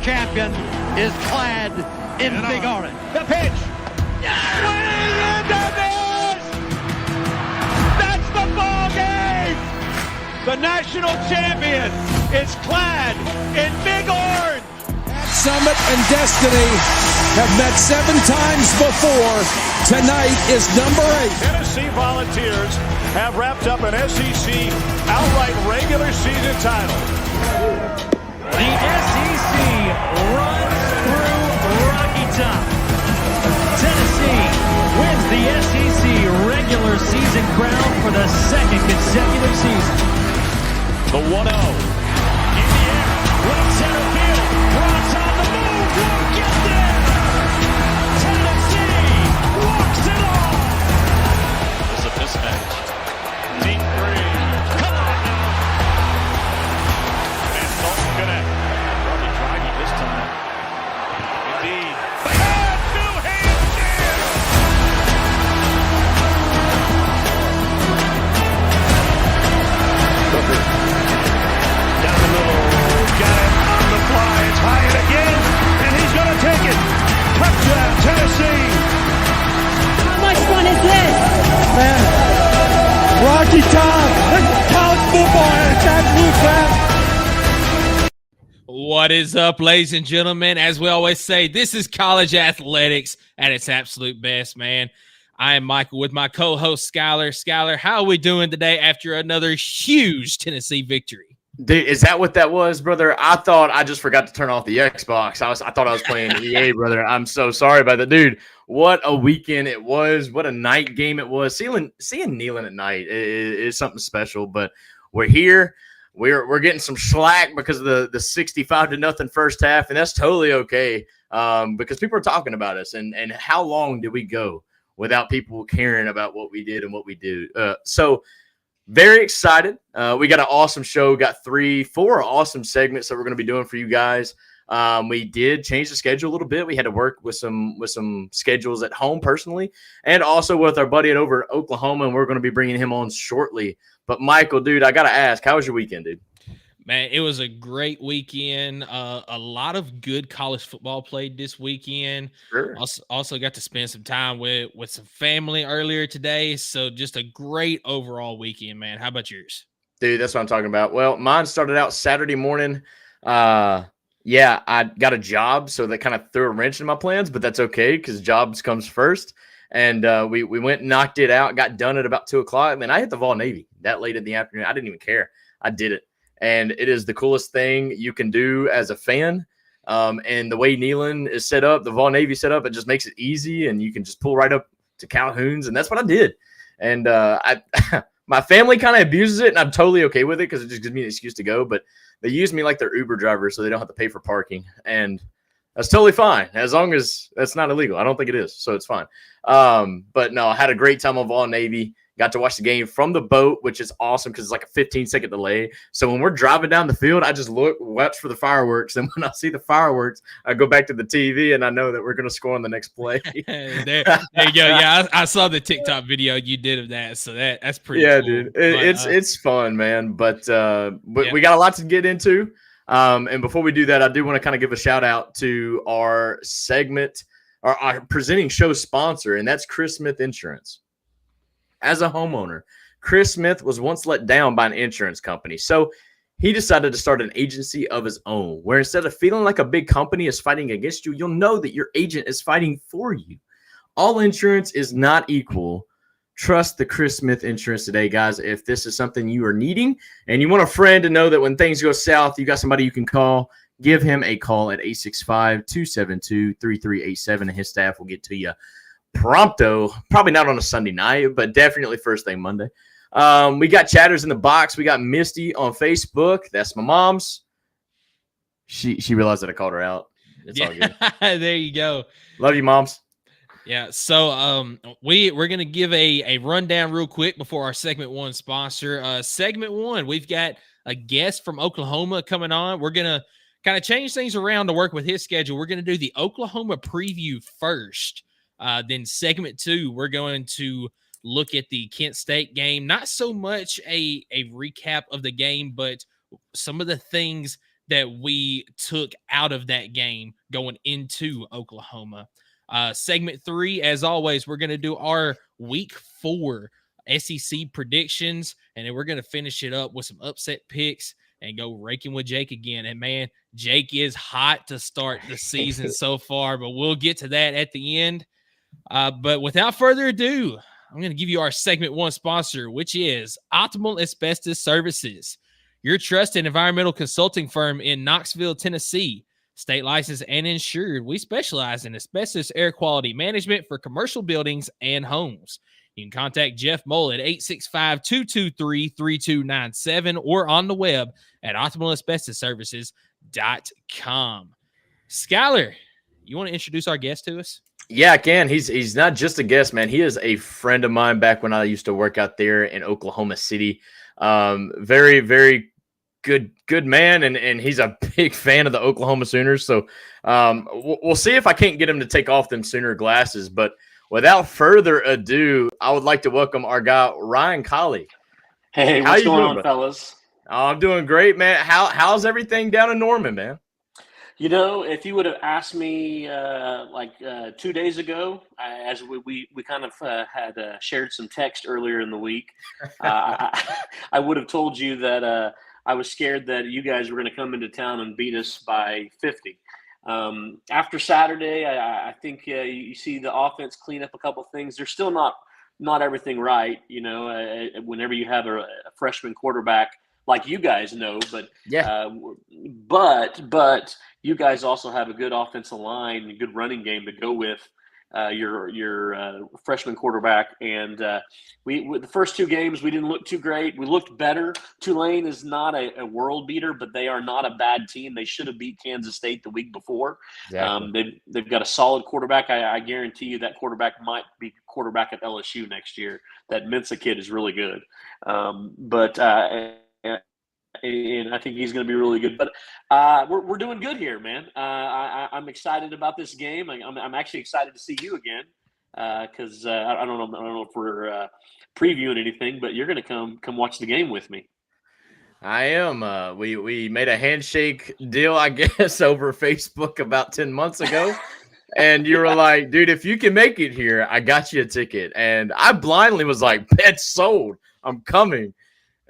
champion is clad in big orange. The pitch. Swing into this. That's the ball game. The national champion is clad in big orange. Summit and Destiny have met 7 times before. Tonight is number 8. Tennessee Volunteers have wrapped up an SEC outright regular season title. The SEC runs through Rocky Top. Tennessee wins the SEC regular season crown for the 2nd consecutive season. The 1-0. In the air, right center field, Bronx on the move, won't get there. Tennessee walks it off. This is a mismatch. Deep 3. Come on now. And don't connect. Probably Draghi this time. Indeed. And two hand jam. Down the middle. Got it on the fly. It's high and again. And he's going to take it. Touchdown, Tennessee. How much fun is this? Man, Rocky Top, college football, and it's absolute class. What is up, ladies and gentlemen? As we always say, this is college athletics at its absolute best, man. I am Michael with my co-host, Skylar. Skylar, how are we doing today after another huge Tennessee victory? Dude, is that what that was, brother? I thought I just forgot to turn off the Xbox. I thought I was playing EA, brother. I'm so sorry about that. Dude, what a weekend it was. What a night game it was. Seeing Neyland at night is something special, but we're here. We're getting some slack because of the 65-0 first half, and that's totally okay because people are talking about us. And how long did we go without people caring about what we did and what we do? So very excited. We got an awesome show. Got 4 awesome segments that we're going to be doing for you guys. We did change the schedule a little bit. We had to work with some schedules at home personally, and also with our buddy over at Oklahoma, and we're going to be bringing him on shortly. But Michael, dude, I got to ask, how was your weekend, dude? Man, it was a great weekend. A lot of good college football played this weekend. Sure. Also got to spend some time with some family earlier today. So just a great overall weekend, man. How about yours? Dude, that's what I'm talking about. Well, mine started out Saturday morning. Yeah, I got a job, so that kind of threw a wrench in my plans, but that's okay because jobs comes first. And we went and knocked it out, got done at about 2 o'clock. Man, I hit the Vol Navy that late in the afternoon. I didn't even care. I did it. And it is the coolest thing you can do as a fan. And the way Neyland is set up, the Vol Navy set up, it just makes it easy, and you can just pull right up to Calhoun's, and that's what I did. And my family kind of abuses it, and I'm totally okay with it because it just gives me an excuse to go. But they use me like their Uber driver, so they don't have to pay for parking, and that's totally fine as long as that's not illegal. I don't think it is, so it's fine. But no, I had a great time on Vol Navy. Got to watch the game from the boat, which is awesome because it's like a 15-second delay. So when we're driving down the field, I just watch for the fireworks. And when I see the fireworks, I go back to the TV, and I know that we're going to score on the next play. there you go. Yeah, I saw the TikTok video you did of that. So that's pretty cool. Dude. It's fun, man. But we got a lot to get into. And before we do that, I do want to kind of give a shout-out to our segment, our presenting show sponsor, and that's Chris Smith Insurance. As a homeowner, Chris Smith was once let down by an insurance company. So he decided to start an agency of his own, where instead of feeling like a big company is fighting against you, you'll know that your agent is fighting for you. All insurance is not equal. Trust the Chris Smith Insurance today, guys. If this is something you are needing and you want a friend to know that when things go south, you got somebody you can call, give him a call at 865-272-3387, and his staff will get to you prompto, probably not on a Sunday night, but definitely first thing Monday. We got chatters in the box. We got Misty on Facebook. That's my mom's. She realized that I called her out. It's all good. There you go. Love you, moms. Yeah. So we're gonna give a rundown real quick before our segment 1 sponsor. Segment 1, we've got a guest from Oklahoma coming on. We're gonna kind of change things around to work with his schedule. We're gonna do the Oklahoma preview first. Then segment 2, we're going to look at the Kent State game. Not so much a recap of the game, but some of the things that we took out of that game going into Oklahoma. Segment 3, as always, we're going to do our week 4 SEC predictions, and then we're going to finish it up with some upset picks and go raking with Jake again. And man, Jake is hot to start the season so far, but we'll get to that at the end. But without further ado, I'm going to give you our segment 1 sponsor, which is Optimal Asbestos Services, your trusted environmental consulting firm in Knoxville, Tennessee. State licensed and insured. We specialize in asbestos air quality management for commercial buildings and homes. You can contact Jeff Mole at 865-223-3297 or on the web at optimalasbestosservices.com. Skylar, you want to introduce our guest to us? Yeah, I can. He's not just a guest, man. He is a friend of mine back when I used to work out there in Oklahoma City. Very, very good man, and he's a big fan of the Oklahoma Sooners. So we'll see if I can't get him to take off them Sooner glasses. But without further ado, I would like to welcome our guy Ryan Colley. Hey, what's going on, fellas? Oh, I'm doing great, man. How's everything down in Norman, man? You know, if you would have asked me 2 days ago, as we kind of had shared some text earlier in the week, I would have told you that I was scared that you guys were going to come into town and beat us by 50. After Saturday, I think you see the offense clean up a couple things. They're still not everything right, you know, whenever you have a freshman quarterback like you guys know, but but you guys also have a good offensive line, a good running game to go with your freshman quarterback. And we the first 2 games we didn't look too great. We looked better. Tulane is not a world beater, but they are not a bad team. They should have beat Kansas State the week before. Exactly. They've got a solid quarterback. I guarantee you that quarterback might be quarterback at LSU next year. That Mensa kid is really good. And I think he's going to be really good. But we're doing good here, man. I'm excited about this game. I'm actually excited to see you again because I don't know if we're previewing anything, but you're going to come watch the game with me. I am. We made a handshake deal, I guess, over Facebook about 10 months ago. And you were like, dude, if you can make it here, I got you a ticket. And I blindly was like, bet sold. I'm coming.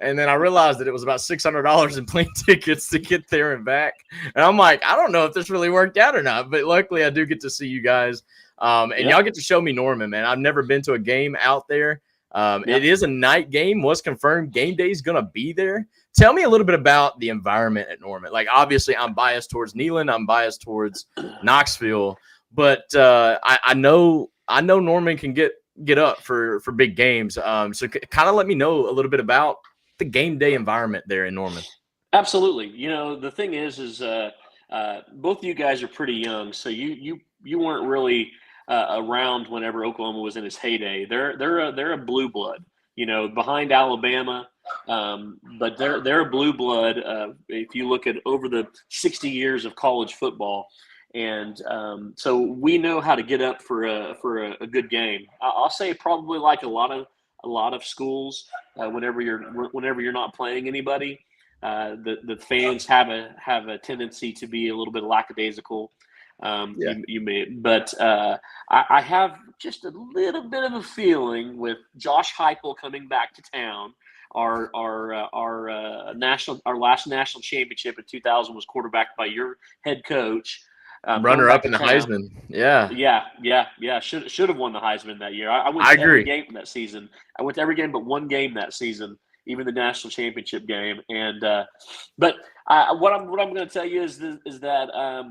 And then I realized that it was about $600 in plane tickets to get there and back. And I'm like, I don't know if this really worked out or not. But luckily, I do get to see you guys. Y'all get to show me Norman, man. I've never been to a game out there. It is a night game. Was confirmed. Game day is going to be there. Tell me a little bit about the environment at Norman. Like, obviously, I'm biased towards Neyland. I'm biased towards Knoxville. But I know Norman can get up for big games. So kind of let me know a little bit about the game day environment there in Norman. Absolutely. You know, the thing is both of you guys are pretty young, so you weren't really around whenever Oklahoma was in its heyday. They're a blue blood, you know, behind Alabama, but they're a blue blood. If you look at over the 60 years of college football, and so we know how to get up for a good game. I'll say probably like a lot of schools, whenever you're not playing anybody, the fans have a tendency to be a little bit lackadaisical. You may, but I have just a little bit of a feeling with Josh Heupel coming back to town. Our last national championship in 2000 was quarterbacked by your head coach. Runner up in the Heisman. Yeah. Should have won the Heisman that year. I went to every game that season. I went to every game but one game that season, even the national championship game. And but what I'm going to tell you is that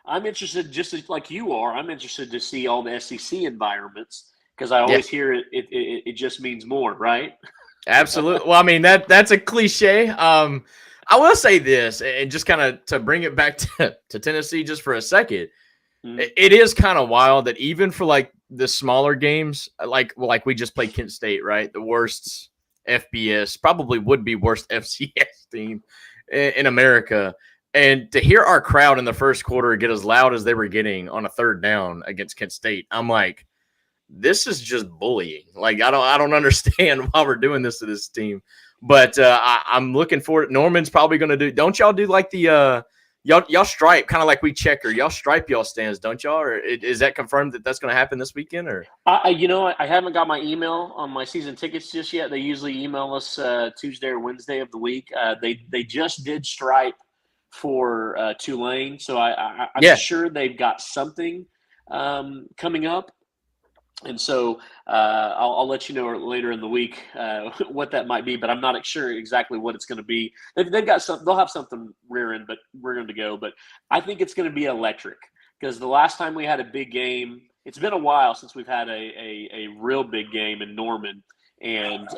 I'm interested, just like you are. I'm interested to see all the SEC environments because I always hear it just means more, right? Absolutely. Well, I mean that's a cliche. I will say this, and just kind of to bring it back to Tennessee just for a second, it is kind of wild that even for like the smaller games, like we just played Kent State, right? The worst FBS, probably would be worst FCS team in America. And to hear our crowd in the first quarter get as loud as they were getting on a third down against Kent State, I'm like, this is just bullying. Like, I don't understand why we're doing this to this team. But I'm looking forward. Norman's probably going to do. Don't y'all do like the y'all stripe, kind of like we checker? Y'all stripe y'all stands, don't y'all? Or is that confirmed that that's going to happen this weekend? Or I haven't got my email on my season tickets just yet. They usually email us Tuesday or Wednesday of the week. They just did stripe for Tulane, so I'm sure they've got something coming up. And so I'll let you know later in the week what that might be, but I'm not sure exactly what it's going to be. They've got some. They'll have something rearing, but we're going to go. But I think it's going to be electric because the last time we had a big game, it's been a while since we've had a real big game in Norman, and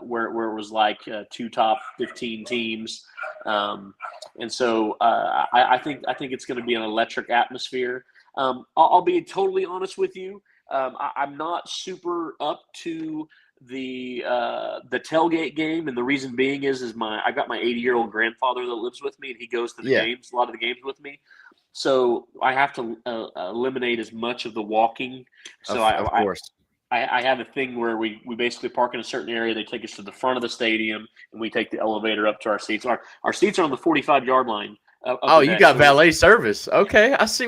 where it was like 2 top 15 teams. And so I think it's going to be an electric atmosphere. I'll be totally honest with you. I'm not super up to the tailgate game, and the reason being is I got my 80-year-old grandfather that lives with me, and he goes to the games, a lot of the games with me. So I have to eliminate as much of the walking. So of course. I have a thing where we basically park in a certain area. They take us to the front of the stadium, and we take the elevator up to our seats. Our seats are on the 45-yard line. You got valet service. Okay, I see.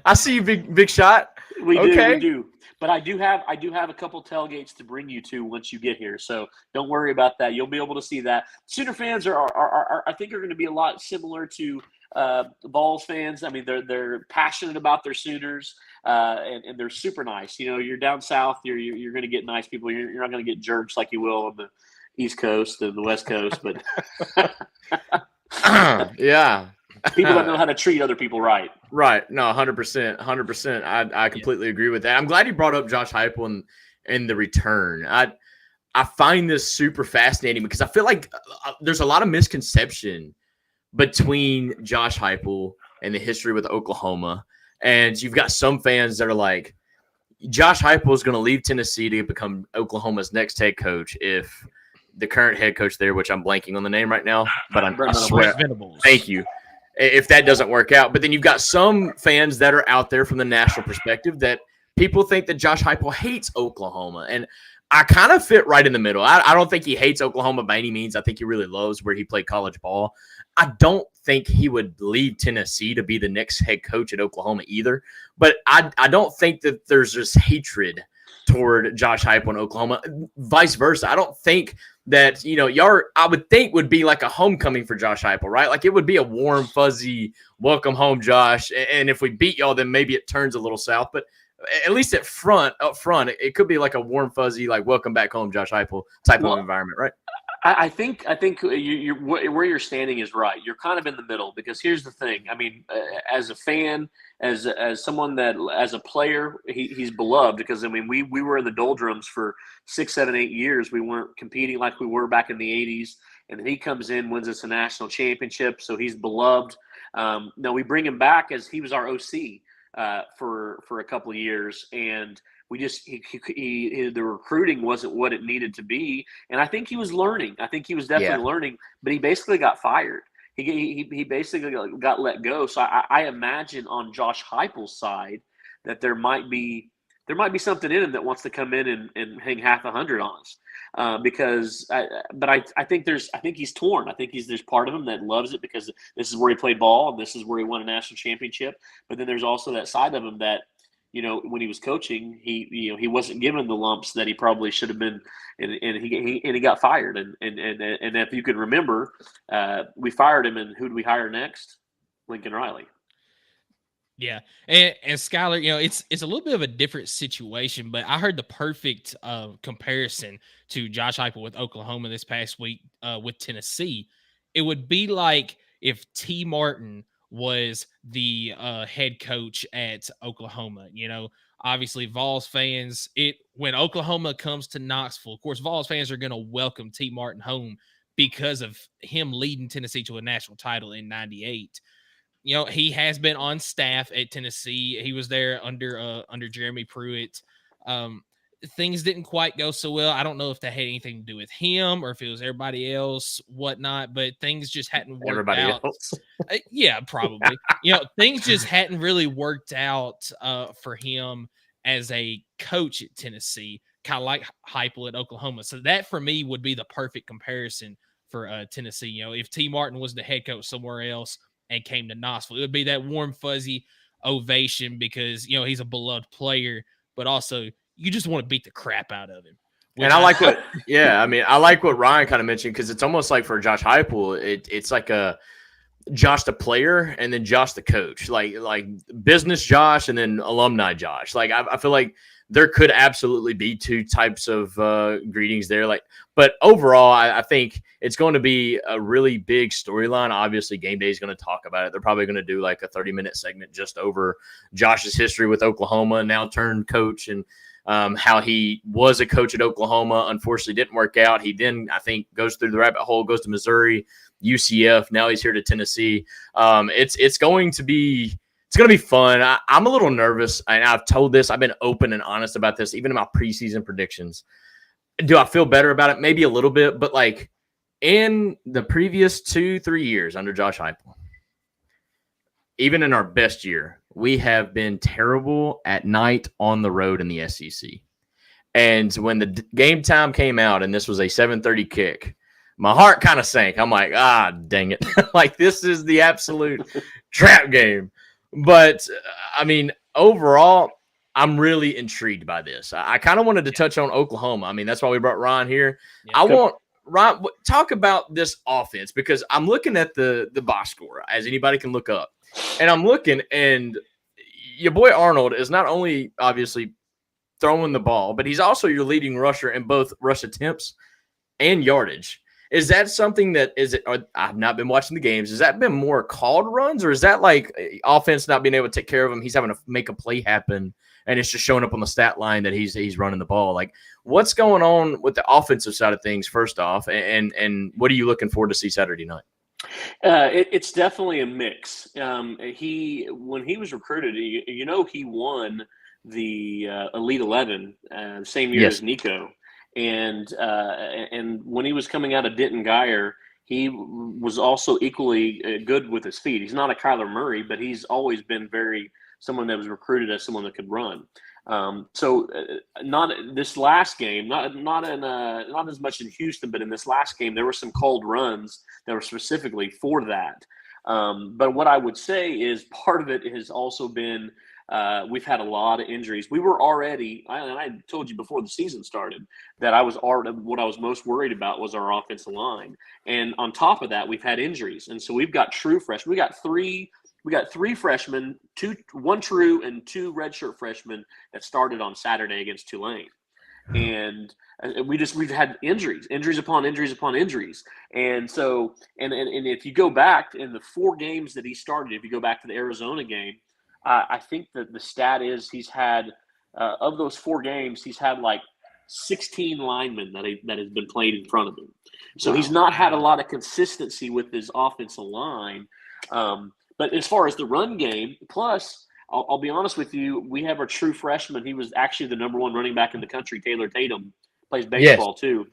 I see you, big shot. We do. But I do have a couple tailgates to bring you to once you get here. So don't worry about that. You'll be able to see that. Sooner fans are I think are going to be a lot similar to Vols fans. I mean, they're passionate about their Sooners, and they're super nice. You know, you're down south. You're going to get nice people. You're not going to get jerks like you will on the East Coast and the West Coast, but. Yeah. People that know how to treat other people right. Right. No, 100%. 100%. I completely agree with that. I'm glad you brought up Josh Heupel and the return. I find this super fascinating because I feel like there's a lot of misconception between Josh Heupel and the history with Oklahoma. And you've got some fans that are like, Josh Heupel is going to leave Tennessee to become Oklahoma's next head coach if the current head coach there, which I'm blanking on the name right now, but I swear, thank you. If that doesn't work out. But then you've got some fans that are out there from the national perspective that people think that Josh Heupel hates Oklahoma. And I kind of fit right in the middle. I don't think he hates Oklahoma by any means. I think he really loves where he played college ball. I don't think he would leave Tennessee to be the next head coach at Oklahoma either. But I don't think that there's this hatred toward Josh Heupel in Oklahoma. Vice versa. I don't think that, I would think would be like a homecoming for Josh Heupel, right? Like it would be a warm, fuzzy welcome home, Josh. And if we beat y'all, then maybe it turns a little south. But at least up front, it could be like a warm, fuzzy, like welcome back home, Josh Heupel type of environment, right? I think you're where you're standing is right. You're kind of in the middle because here's the thing. I mean, as a fan, as someone that as a player, he's beloved because I mean we were in the doldrums for 6, 7, 8 years. We weren't competing like we were back in the 80s, and then he comes in, wins us a national championship, so he's beloved. Now we bring him back as he was our OC for a couple of years, and we just the recruiting wasn't what it needed to be, and I think he was learning. I think he was definitely learning, but he basically got fired. He basically got let go. So I imagine on Josh Heupel's side that there might be something in him that wants to come in and hang half 100 on us. I think he's torn. I think there's part of him that loves it because this is where he played ball and this is where he won a national championship. But then there's also that side of him that, when he was coaching, he wasn't given the lumps that he probably should have been, and he got fired. And if you can remember, we fired him, and who did we hire next? Lincoln Riley. Yeah, and Skylar, it's a little bit of a different situation, but I heard the perfect comparison to Josh Heupel with Oklahoma this past week with Tennessee. It would be like if T. Martin was the head coach at Oklahoma. Obviously Vols fans, when Oklahoma comes to Knoxville, of course, Vols fans are going to welcome T. Martin home because of him leading Tennessee to a national title in '98. He has been on staff at Tennessee. He was there under Jeremy Pruitt. Things didn't quite go so well. I don't know if that had anything to do with him or if it was everybody else, whatnot, but things just hadn't worked everybody out. Else. Yeah, probably. Things just hadn't really worked out for him as a coach at Tennessee. kind of like Heupel at Oklahoma. So that for me would be the perfect comparison for Tennessee. You know, if T. Martin was the head coach somewhere else and came to Knoxville, it would be that warm, fuzzy ovation because, you know, he's a beloved player, but also you just want to beat the crap out of him. And I like I like what Ryan kind of mentioned, because it's almost like for Josh Heupel, it's like a Josh the player and then Josh the coach, like business Josh and then alumni Josh. Like I feel like there could absolutely be two types of greetings there. But overall, I think it's going to be a really big storyline. Obviously, Game Day is going to talk about it. They're probably going to do like a 30-minute segment just over Josh's history with Oklahoma, now turned coach, and how he was a coach at Oklahoma. Unfortunately, didn't work out. He then, I think, goes through the rabbit hole, goes to Missouri, UCF. Now he's here to Tennessee. It's going to be fun. I'm a little nervous, and I've told this. I've been open and honest about this, even in my preseason predictions. Do I feel better about it? Maybe a little bit, but like in the previous 2-3 years under Josh Heupel, even in our best year, we have been terrible at night on the road in the SEC. And when the game time came out and this was a 7:30 kick, my heart kind of sank. I'm like, dang it. Like, this is the absolute trap game. But, I mean, overall, I'm really intrigued by this. I kind of wanted to touch on Oklahoma. I mean, that's why we brought Ron here. Yeah, I want Ron talk about this offense, because I'm looking at the box score, as anybody can look up. And I'm looking, and your boy Arnold is not only obviously throwing the ball, but he's also your leading rusher in both rush attempts and yardage. Is that something that I've not been watching the games. Has that been more called runs, or is that like offense not being able to take care of him? He's having to make a play happen, and it's just showing up on the stat line that he's running the ball. Like, what's going on with the offensive side of things, first off, and what are you looking forward to see Saturday night? It's definitely a mix. When he was recruited, he won the Elite 11 same year as Nico. And when he was coming out of Denton Guyer, he was also equally good with his feet. He's not a Kyler Murray, but he's always been someone that was recruited as someone that could run. Not this last game, not as much in Houston, but in this last game, there were some called runs that were specifically for that. But what I would say is part of it has also been we've had a lot of injuries. We were already, and I told you before the season started, that what I was most worried about was our offensive line. And on top of that, we've had injuries. And so we've got true freshmen. We got three freshmen, one true and two redshirt freshmen that started on Saturday against Tulane. And we've had injuries upon injuries upon injuries. And so, and if you go back in the 4 games that he started, if you go back to the Arizona game, I think that the stat is he's had, of those 4 games, he's had like 16 linemen that has been played in front of him. So he's not had a lot of consistency with his offensive line. But as far as the run game, plus, I'll be honest with you, we have our true freshman. He was actually the number 1 running back in the country, Taylor Tatum, plays baseball too.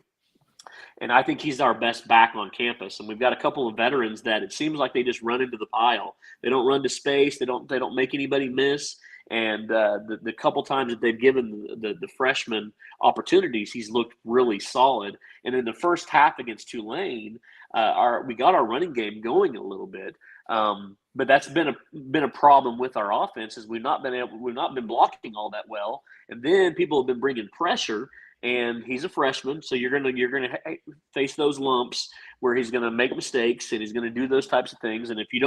And I think he's our best back on campus. And we've got a couple of veterans that it seems like they just run into the pile. They don't run to space. They don't make anybody miss. And the couple times that they've given the freshman opportunities, he's looked really solid. And in the first half against Tulane, we got our running game going a little bit. But that's been a problem with our offense, is we've not been blocking all that well. And then people have been bringing pressure. And he's a freshman, so you're gonna face those lumps where he's gonna make mistakes and he's gonna do those types of things. And if you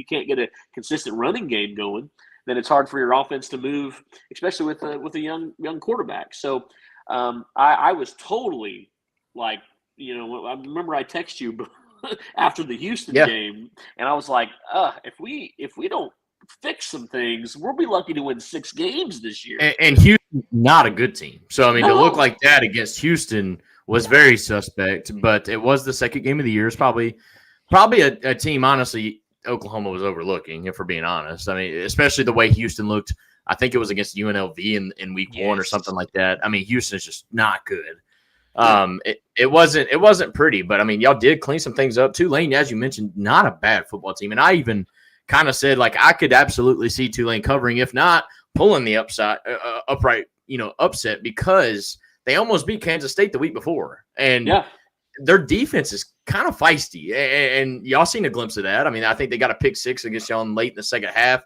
can't get a consistent running game going, then it's hard for your offense to move, especially with a young quarterback. So I was totally like, I remember I texted you after the Houston game, and I was like, if we don't fix some things, we'll be lucky to win 6 games this year. And Houston's not a good team. So, I mean, to look like that against Houston was very suspect, but it was the second game of the year. It's probably a team, honestly, Oklahoma was overlooking, if we're being honest. I mean, especially the way Houston looked. I think it was against UNLV in week 1 or something like that. I mean, Houston is just not good. It wasn't pretty, but I mean, y'all did clean some things up. Tulane, as you mentioned, not a bad football team. And I even kind of said, like, I could absolutely see Tulane covering, if not pulling the upright, upset, because they almost beat Kansas State the week before. And their defense is kind of feisty. And y'all seen a glimpse of that. I mean, I think they got a pick 6 against y'all late in the second half,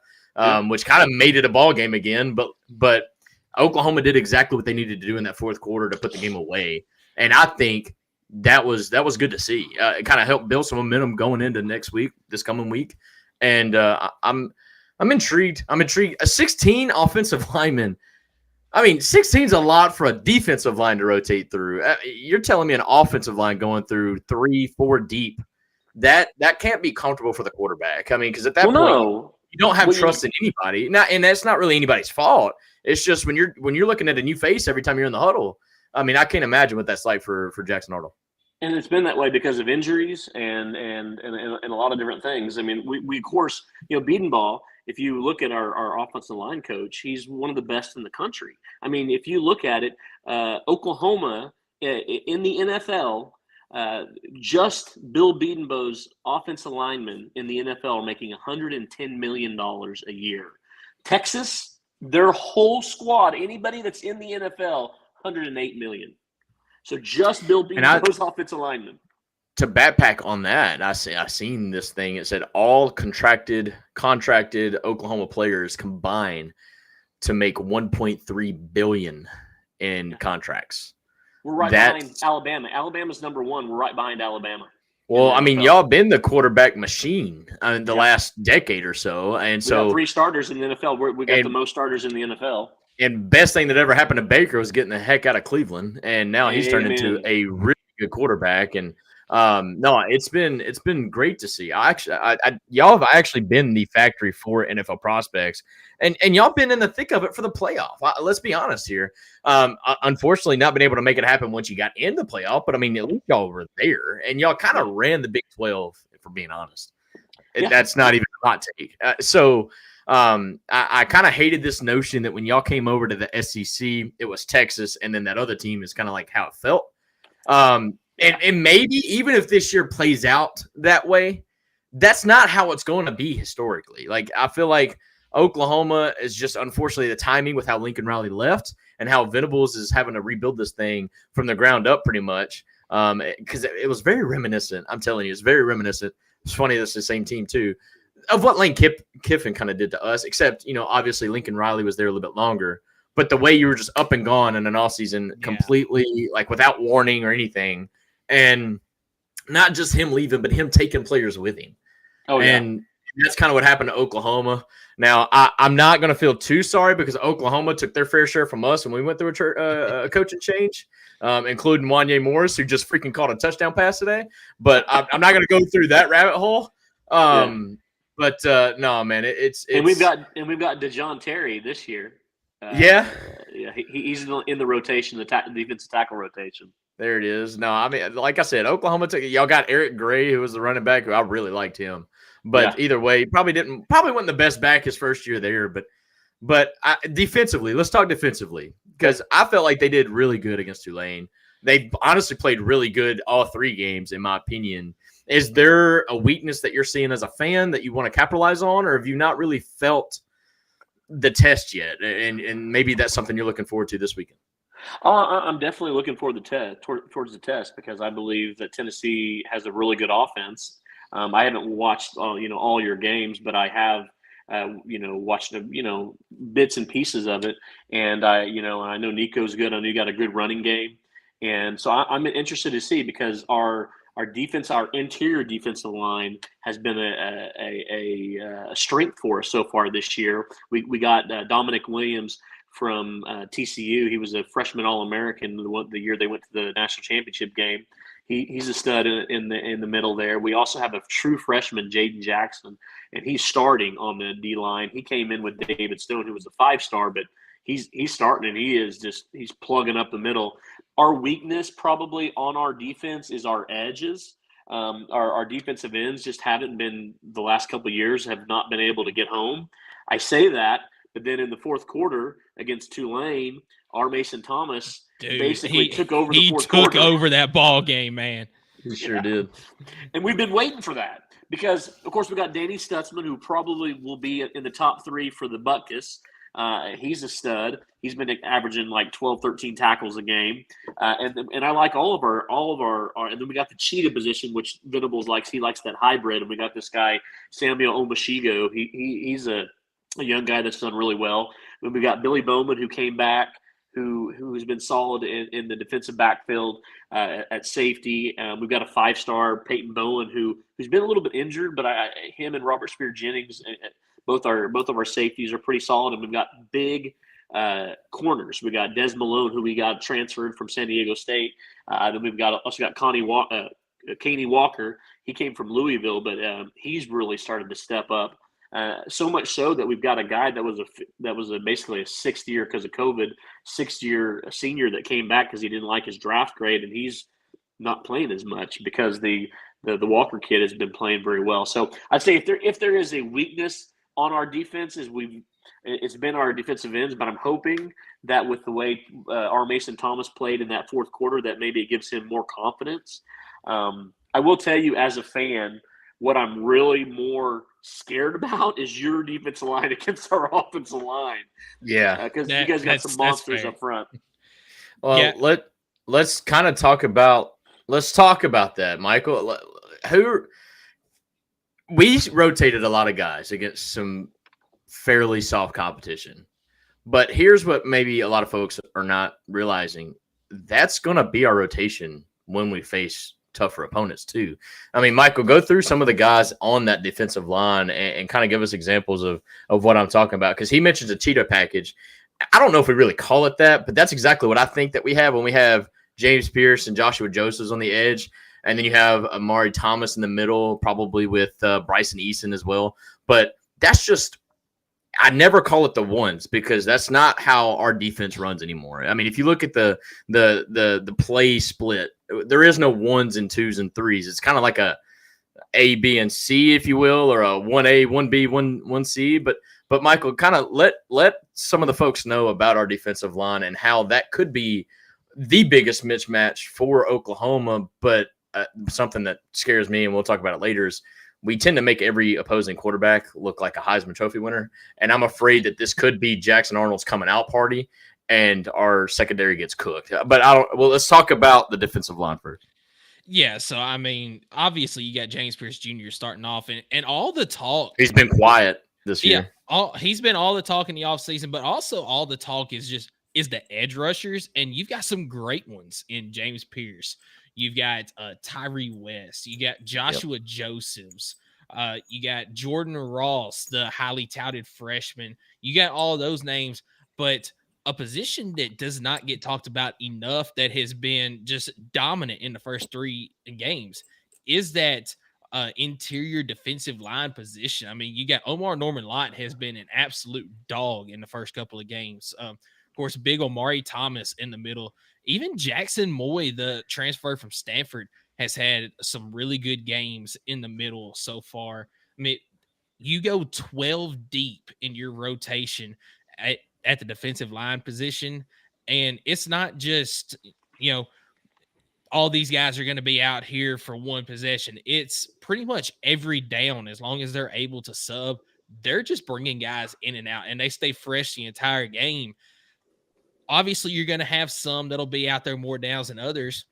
which kind of made it a ball game again. But Oklahoma did exactly what they needed to do in that fourth quarter to put the game away. And I think that was good to see. It kind of helped build some momentum going into this coming week. And I'm intrigued. A 16 offensive lineman. I mean, 16 is a lot for a defensive line to rotate through. You're telling me an offensive line going through 3-4 deep, that can't be comfortable for the quarterback. I mean, because at that point, you don't have trust in anybody. And that's not really anybody's fault. It's just when you're looking at a new face every time you're in the huddle. I mean, I can't imagine what that's like for Jackson Arnold. And it's been that way because of injuries and a lot of different things. I mean, we of course, Biedenbaugh, if you look at our offensive line coach, he's one of the best in the country. I mean, if you look at it, Oklahoma in the NFL, just Bill Biedenbaugh's offensive linemen in the NFL are making $110 million a year. Texas, their whole squad, anybody that's in the NFL, $108 million. So just Bill Biedenbaugh's offensive linemen. To backpack on that, I seen this thing. It said all contracted Oklahoma players combine to make $1.3 billion in contracts. We're right behind Alabama. Alabama's number 1. We're right behind Alabama. Well, I mean, y'all been the quarterback machine in the last decade or so, and we got 3 starters in the NFL. We got the most starters in the NFL. And best thing that ever happened to Baker was getting the heck out of Cleveland, and now he's turned into a really good quarterback. And no, it's been great to see. Y'all have actually been the factory for NFL prospects, and y'all been in the thick of it for the playoff. Let's be honest here. Unfortunately, not been able to make it happen once you got in the playoff, but I mean, at least y'all were there, and y'all kind of ran the Big 12. If we're being honest, that's not even a hot take. I kind of hated this notion that when y'all came over to the SEC, it was Texas, and then that other team is kind of like how it felt. And maybe even if this year plays out that way, that's not how it's going to be historically. Like, I feel like Oklahoma is just, unfortunately, the timing with how Lincoln Riley left and how Venables is having to rebuild this thing from the ground up pretty much. Because it was very reminiscent. I'm telling you, it's very reminiscent. It's funny that's the same team too, of what Lane Kiffin kind of did to us, except, obviously Lincoln Riley was there a little bit longer. But the way you were just up and gone in an offseason completely, like without warning or anything, and not just him leaving, but him taking players with him. And that's kind of what happened to Oklahoma. Now, I'm not going to feel too sorry because Oklahoma took their fair share from us when we went through a coaching change, including Wanye Morris, who just freaking caught a touchdown pass today. But I'm not going to go through that rabbit hole. But no, man, it's and we've got DeJohn Terry this year. He's in the rotation, the defensive tackle rotation. There it is. No, I mean, like I said, Oklahoma y'all got Eric Gray, who was the running back, who I really liked him. But either way, probably wasn't the best back his first year there. But defensively, let's talk defensively, because I felt like they did really good against Tulane. They honestly played really good all 3 games, in my opinion. Is there a weakness that you're seeing as a fan that you want to capitalize on, or have you not really felt the test yet? And maybe that's something you're looking forward to this weekend. I'm definitely looking forward towards the test because I believe that Tennessee has a really good offense. I haven't watched all your games, but I have watched bits and pieces of it, and I know Nico's good. I know you got a good running game, and so I'm interested to see because our defense, our interior defensive line has been a strength for us so far this year. We got Dominic Williams from TCU. He was a freshman All-American the year they went to the national championship game. He's a stud in the middle there. We also have a true freshman, Jaden Jackson, and he's starting on the D-line. He came in with David Stone, who was a 5-star, but he's starting, and he's plugging up the middle. Our weakness probably on our defense is our edges. Our defensive ends just haven't been, the last couple of years, have not been able to get home. I say that, but then in the fourth quarter against Tulane, our Mason Thomas basically took over the fourth quarter. He took over that ball game, man. He sure did. And we've been waiting for that because, of course, we got Danny Stutzman, who probably will be in the top 3 for the Butkus. He's a stud. He's been averaging like 12, 13 tackles a game. And I like all of our and then we got the cheetah position, which Venables likes. He likes that hybrid. And we got this guy, Samuel Omashigo. He's a young guy that's done really well. Then we got Billy Bowman, who came back, who's been solid in the defensive backfield at safety. We've got a 5-star Peyton Bowen who's been a little bit injured, but him and Robert Spear Jennings, both of our safeties are pretty solid. And we've got big corners. We got Des Malone, who we got transferred from San Diego State. Then we've also got Kaney Walker. He came from Louisville, but he's really started to step up. So much so that we've got a guy that was basically a 6th year because of COVID, 6th year senior that came back because he didn't like his draft grade, and he's not playing as much because the Walker kid has been playing very well. So I'd say if there is a weakness on our defense, it's been our defensive ends, but I'm hoping that with the way our Mason Thomas played in that fourth quarter, that maybe it gives him more confidence. I will tell you, as a fan, what I'm really more scared about is your defensive line against our offensive line. Yeah, because you guys got some monsters up front. Well, yeah. let's kind of talk about that, Michael. We rotated a lot of guys against some fairly soft competition, but here's what maybe a lot of folks are not realizing: that's going to be our rotation when we face tougher opponents too. I mean, Michael, go through some of the guys on that defensive line and kind of give us examples of what I'm talking about, because he mentions a cheetah package. I don't know if we really call it that, but that's exactly what I think that we have when we have James Pierce and Joshua Josephs on the edge, and then you have Amari Thomas in the middle, probably with Bryson Eason as well. But that's just, I never call it the ones, because that's not how our defense runs anymore. I mean, if you look at the play split, there is no 1s and 2s and 3s. It's kind of like A, B, and C, if you will, or a 1A, 1B, 1C. But Michael, kind of let some of the folks know about our defensive line and how that could be the biggest mismatch for Oklahoma. But something that scares me, and we'll talk about it later, is we tend to make every opposing quarterback look like a Heisman Trophy winner. And I'm afraid that this could be Jackson Arnold's coming out party and our secondary gets cooked. But let's talk about the defensive line first. Yeah, so I mean, obviously you got James Pierce Jr. starting off, and all the talk. He's been quiet this year. Yeah, he's been all the talk in the offseason, but also all the talk is the edge rushers, and you've got some great ones in James Pierce. You've got Tyree West. You got Joshua Josephs. You got Jordan Ross, the highly touted freshman. You got all those names, but a position that does not get talked about enough that has been just dominant in the first 3 games is that interior defensive line position. I mean, you got Omar Norman-Lott has been an absolute dog in the first couple of games. Of course, big Omari Thomas in the middle. Even Jackson Moy, the transfer from Stanford, has had some really good games in the middle so far. I mean, you go 12 deep in your rotation at the defensive line position, and it's not just, all these guys are going to be out here for one possession. It's pretty much every down. As long as they're able to sub, they're just bringing guys in and out, and they stay fresh the entire game. Obviously, you're going to have some that'll be out there more downs than others,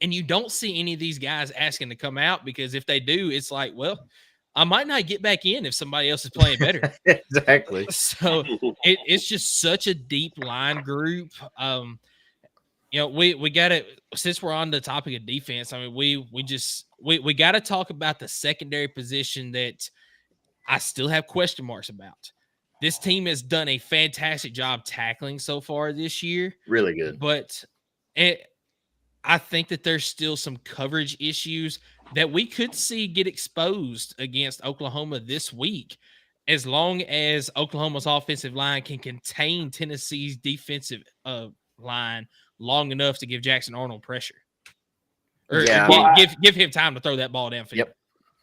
and you don't see any of these guys asking to come out, because if they do, it's like, well, I might not get back in if somebody else is playing better. Exactly. So it's just such a deep line group. We got to, since we're on the topic of defense, I mean, we got to talk about the secondary position that I still have question marks about. This team has done a fantastic job tackling so far this year. Really good. But I think that there's still some coverage issues that we could see get exposed against Oklahoma this week, as long as Oklahoma's offensive line can contain Tennessee's defensive line long enough to give Jackson Arnold pressure. Or give him time to throw that ball downfield. Yep.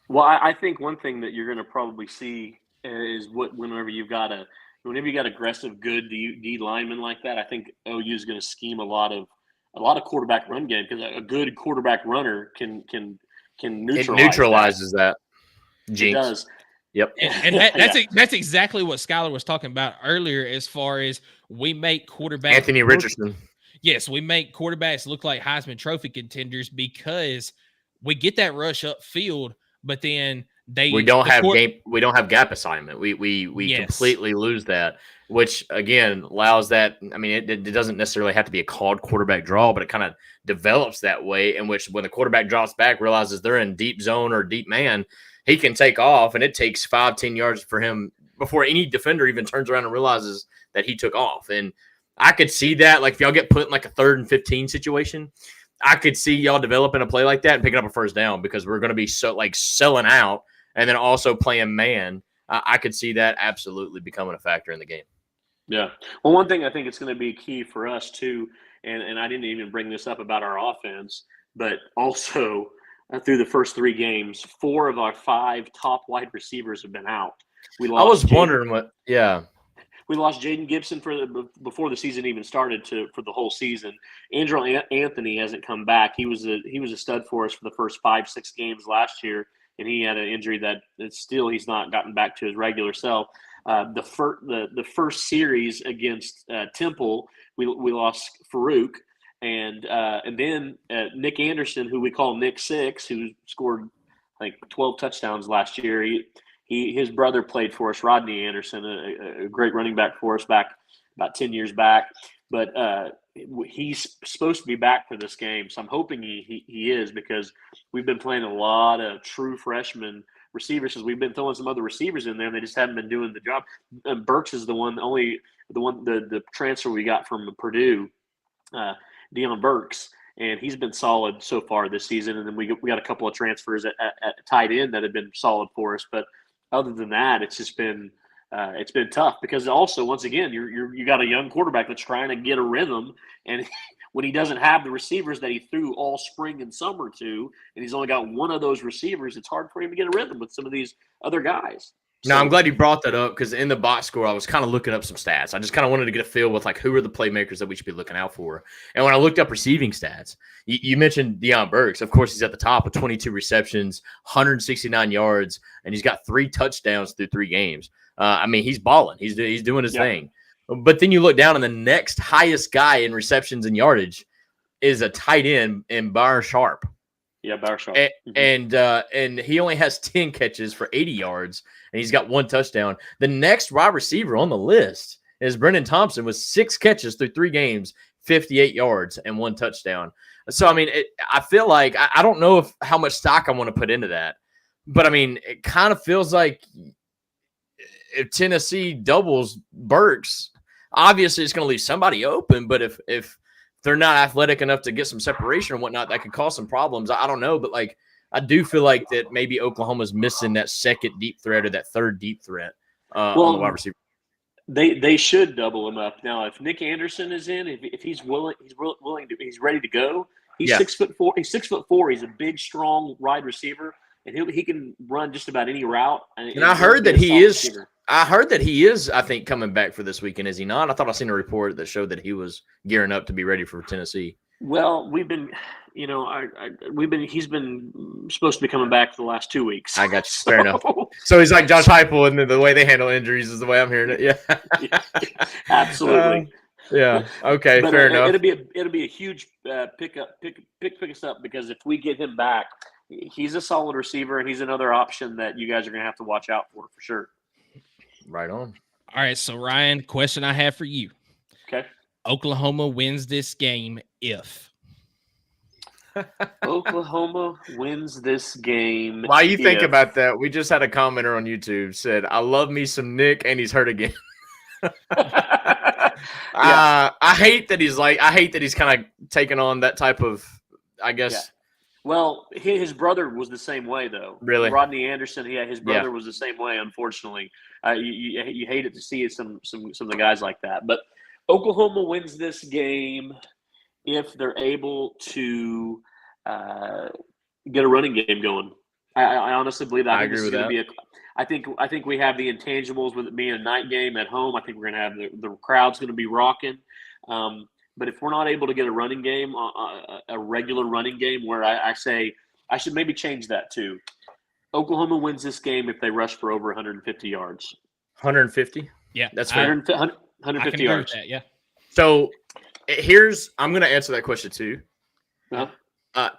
Well, I think one thing that you're going to probably see is whenever you got aggressive, good D linemen like that, I think OU is going to scheme a lot of quarterback run game, because a good quarterback runner can neutralize that. Jinx. It does. Yep. And that's exactly what Skylar was talking about earlier, as far as we make quarterbacks. Anthony Richardson. Yes, we make quarterbacks look like Heisman Trophy contenders because we get that rush upfield, but then we don't have gap assignment. We completely lose that, which again allows that. I mean, it doesn't necessarily have to be a called quarterback draw, but it kind of develops that way in which when the quarterback drops back, realizes they're in deep zone or deep man, he can take off, and it takes 5-10 yards for him before any defender even turns around and realizes that he took off. And I could see that, like if y'all get put in like a 3rd and 15 situation, I could see y'all developing a play like that and picking up a first down because we're going to be so like selling out and then also playing man. I could see that absolutely becoming a factor in the game. Yeah. Well, one thing I think it's going to be key for us too, and I didn't even bring this up about our offense, but also through the first 3 games, 4 of our 5 top wide receivers have been out. We lost We lost Jaden Gibson before the season even started for the whole season. Andrew Anthony hasn't come back. He was a stud for us for the first 5-6 games last year, and he had an injury that still he's not gotten back to his regular self. The first series against Temple, we lost Farouk, and then Nick Anderson, who we call Nick Six, who scored like 12 touchdowns last year. His brother played for us, Rodney Anderson, a great running back for us back about 10 years back. But he's supposed to be back for this game, so I'm hoping he is, because we've been playing a lot of true freshman receivers because we've been throwing some other receivers in there, and they just haven't been doing the job. And Burks is the transfer we got from Purdue, Deion Burks, and he's been solid so far this season. And then we got a couple of transfers at tight end that have been solid for us, but other than that, it's just been tough because also, once again, you got a young quarterback that's trying to get a rhythm, and when he doesn't have the receivers that he threw all spring and summer to, and he's only got one of those receivers, it's hard for him to get a rhythm with some of these other guys. No, I'm glad you brought that up because in the box score, I was kind of looking up some stats. I just kind of wanted to get a feel with like who are the playmakers that we should be looking out for. And when I looked up receiving stats, you mentioned Deion Burks. Of course, he's at the top with 22 receptions, 169 yards, and he's got 3 touchdowns through 3 games. I mean, he's balling. He's doing his thing. But then you look down, and the next highest guy in receptions and yardage is a tight end in Byron Sharp. Yeah, Byron Sharp. And he only has 10 catches for 80 yards, and he's got 1 touchdown. The next wide receiver on the list is Brendan Thompson with 6 catches through 3 games, 58 yards, and 1 touchdown. So, I mean, I feel like I don't know how much stock I want to put into that. But, I mean, it kind of feels like if Tennessee doubles Burks, obviously it's going to leave somebody open. But if they're not athletic enough to get some separation or whatnot, that could cause some problems. I don't know, but like I do feel like that maybe Oklahoma's missing that second deep threat or that third deep threat on the wide receiver. They should double him up now. If Nick Anderson is in, if he's willing, he's ready to go. He's 6'4". He's 6'4". He's a big, strong wide receiver, and he can run just about any route. And I heard that he is. Receiver. I heard that he is, I think, coming back for this weekend. Is he not? I thought I seen a report that showed that he was gearing up to be ready for Tennessee. Well, we've been, he's been supposed to be coming back for the last 2 weeks. I got you. Fair enough. So he's like Josh Heupel, and the way they handle injuries is the way I'm hearing it. Yeah. Absolutely. Yeah. Okay. But, fair enough. It'll be a huge pick us up because if we get him back, he's a solid receiver, and he's another option that you guys are going to have to watch out for sure. Right on. All right, so Ryan, question I have for you. Okay. Oklahoma wins this game if Oklahoma wins this game. While you think about that, we just had a commenter on YouTube said, "I love me some Nick, and he's hurt again." I hate that he's kind of taking on that type of, I guess. Yeah. Well, his brother was the same way, though. Really? Rodney Anderson, his brother was the same way, unfortunately. You hate it to see some of the guys like that. But Oklahoma wins this game if they're able to get a running game going. I honestly believe that. I agree with that. I think we have the intangibles with it being a night game at home. I think we're going to have the crowd's going to be rocking. But if we're not able to get a running game, a regular running game where I say I should maybe change that to Oklahoma wins this game if they rush for over 150 yards. 150? Yeah, That's fair. 150 yards. That, yeah. So I'm going to answer that question too.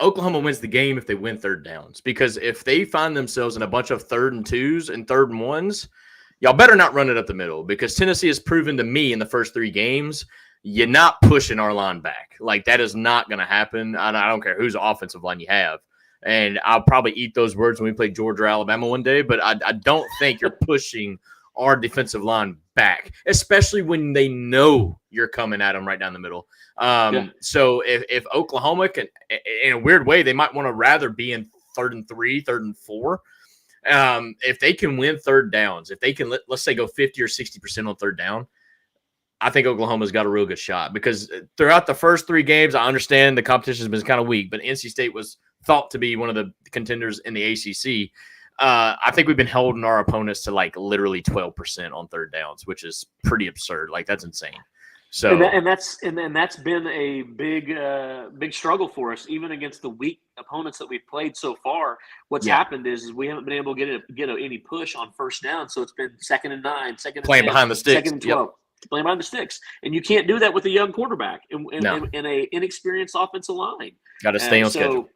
Oklahoma wins the game if they win third downs, because if they find themselves in a bunch of 3rd and 2s and 3rd and 1s, y'all better not run it up the middle, because Tennessee has proven to me in the first 3 games, you're not pushing our line back. Like, that is not going to happen. I don't care whose offensive line you have. And I'll probably eat those words when we play Georgia or Alabama one day, but I don't think you're pushing our defensive line back, especially when they know you're coming at them right down the middle. So if Oklahoma can, in a weird way, they might want to rather be in 3rd and 3, 3rd and 4. If they can win third downs, if they can, let's say, go 50 or 60% on third down, I think Oklahoma's got a real good shot, because throughout the first 3 games, I understand the competition has been kind of weak, but NC State was thought to be one of the contenders in the ACC. I think we've been holding our opponents to like literally 12% on third downs, which is pretty absurd. Like, that's insane. So and that's been a big struggle for us, even against the weak opponents that we've played so far. What's happened is we haven't been able to get any push on first down, so it's been 2nd and 9, 2nd and playing 10, behind the sticks, 2nd and 12. Playing behind the sticks, and you can't do that with a young quarterback and a inexperienced offensive line. Got to stay on schedule.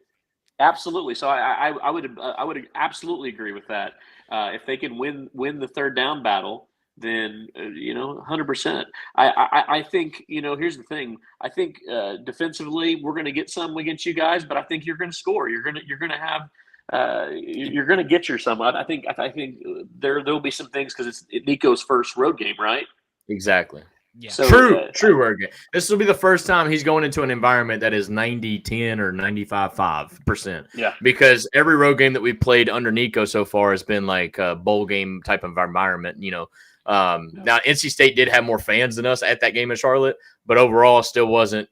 Absolutely. So I would absolutely agree with that. If they can win the third down battle, then 100%. I think here's the thing. I think defensively we're going to get some against you guys, but I think you're going to score. You're going to have you're going to get your some. I think there'll be some things, because it's Nico's first road game, right? Exactly. Yeah. So, true road game. This will be the first time he's going into an environment that is 90-10 or 95-5%. Yeah. Because every road game that we've played under Nico so far has been like a bowl game type of environment. Now NC State did have more fans than us at that game in Charlotte, but overall still wasn't,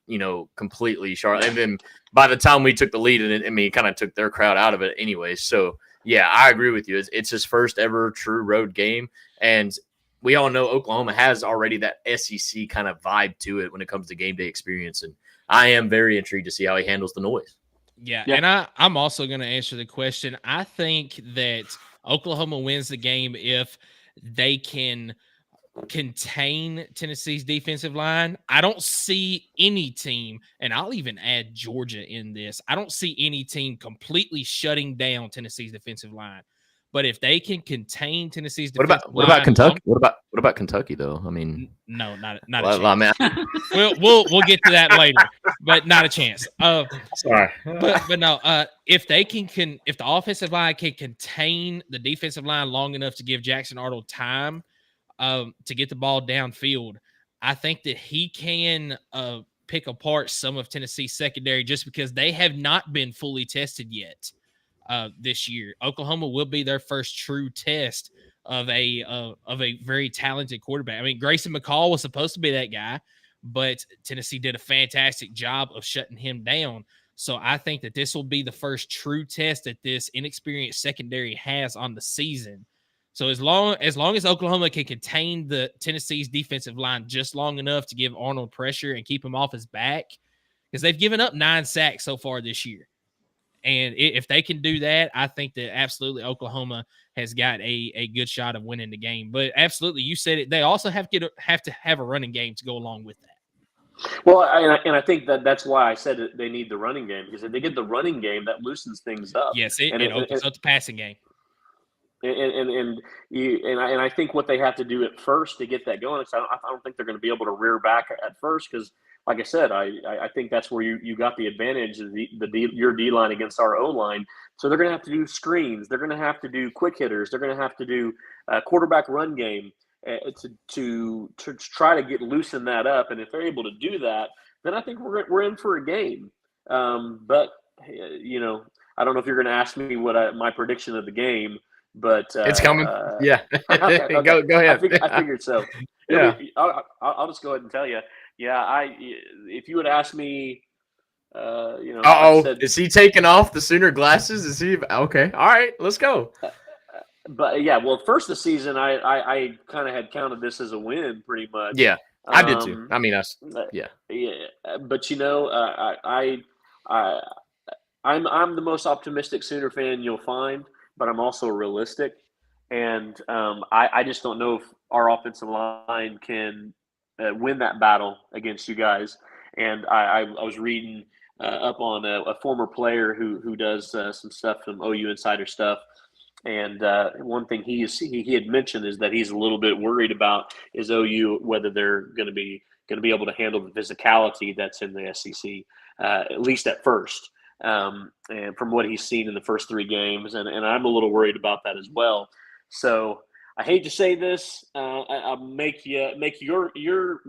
completely Charlotte. And then by the time we took the lead, it kind of took their crowd out of it anyway. So yeah, I agree with you. It's his first ever true road game, and we all know Oklahoma has already that SEC kind of vibe to it when it comes to game day experience. And I am very intrigued to see how he handles the noise. Yeah. And I'm also going to answer the question. I think that Oklahoma wins the game if they can contain Tennessee's defensive line. I don't see any team, and I'll even add Georgia in this, I don't see any team completely shutting down Tennessee's defensive line. But if they can contain Tennessee's defensive line, what about Kentucky? What about Kentucky though? I mean, no, not a chance. We'll get to that later, but not a chance. Sorry, but no. If the offensive line can contain the defensive line long enough to give Jackson Arnold time to get the ball downfield, I think that he can pick apart some of Tennessee's secondary, just because they have not been fully tested yet. This year, Oklahoma will be their first true test of a very talented quarterback. I mean, Grayson McCall was supposed to be that guy, but Tennessee did a fantastic job of shutting him down. So I think that this will be the first true test that this inexperienced secondary has on the season. So as long as Oklahoma can contain the Tennessee's defensive line just long enough to give Arnold pressure and keep him off his back, because they've given up 9 sacks so far this year. And if they can do that, I think that absolutely Oklahoma has got a good shot of winning the game. But absolutely, you said it. They also have to have a running game to go along with that. Well, I think that's why I said that they need the running game, because if they get the running game, that loosens things up. Yes, it opens up the passing game. And I think what they have to do at first to get that going, I don't think they're going to be able to rear back at first, because, like I said, I think that's where you got the advantage of your D line against our O line. So they're going to have to do screens. They're going to have to do quick hitters. They're going to have to do quarterback run game to try to loosen that up. And if they're able to do that, then I think we're in for a game. But I don't know if you're going to ask me what my prediction of the game. But it's coming. Yeah. Okay. Go ahead. I figured so. Yeah. I'll just go ahead and tell you. Yeah. If you would ask me, is he taking off the Sooner glasses? Is he okay? All right, let's go. But yeah, well, first of the season, I kind of had counted this as a win, pretty much. Yeah, I did too. I mean, yeah. But I'm the most optimistic Sooner fan you'll find. but I'm also realistic. And I just don't know if our offensive line can win that battle against you guys. And I was reading up on a former player who does some stuff, some OU Insider stuff. And one thing he had mentioned is that he's a little bit worried about is OU, whether they're going to be able to handle the physicality that's in the SEC, at least at first. And from what he's seen in the first 3 games, and I'm a little worried about that as well. So I hate to say this, I'll make your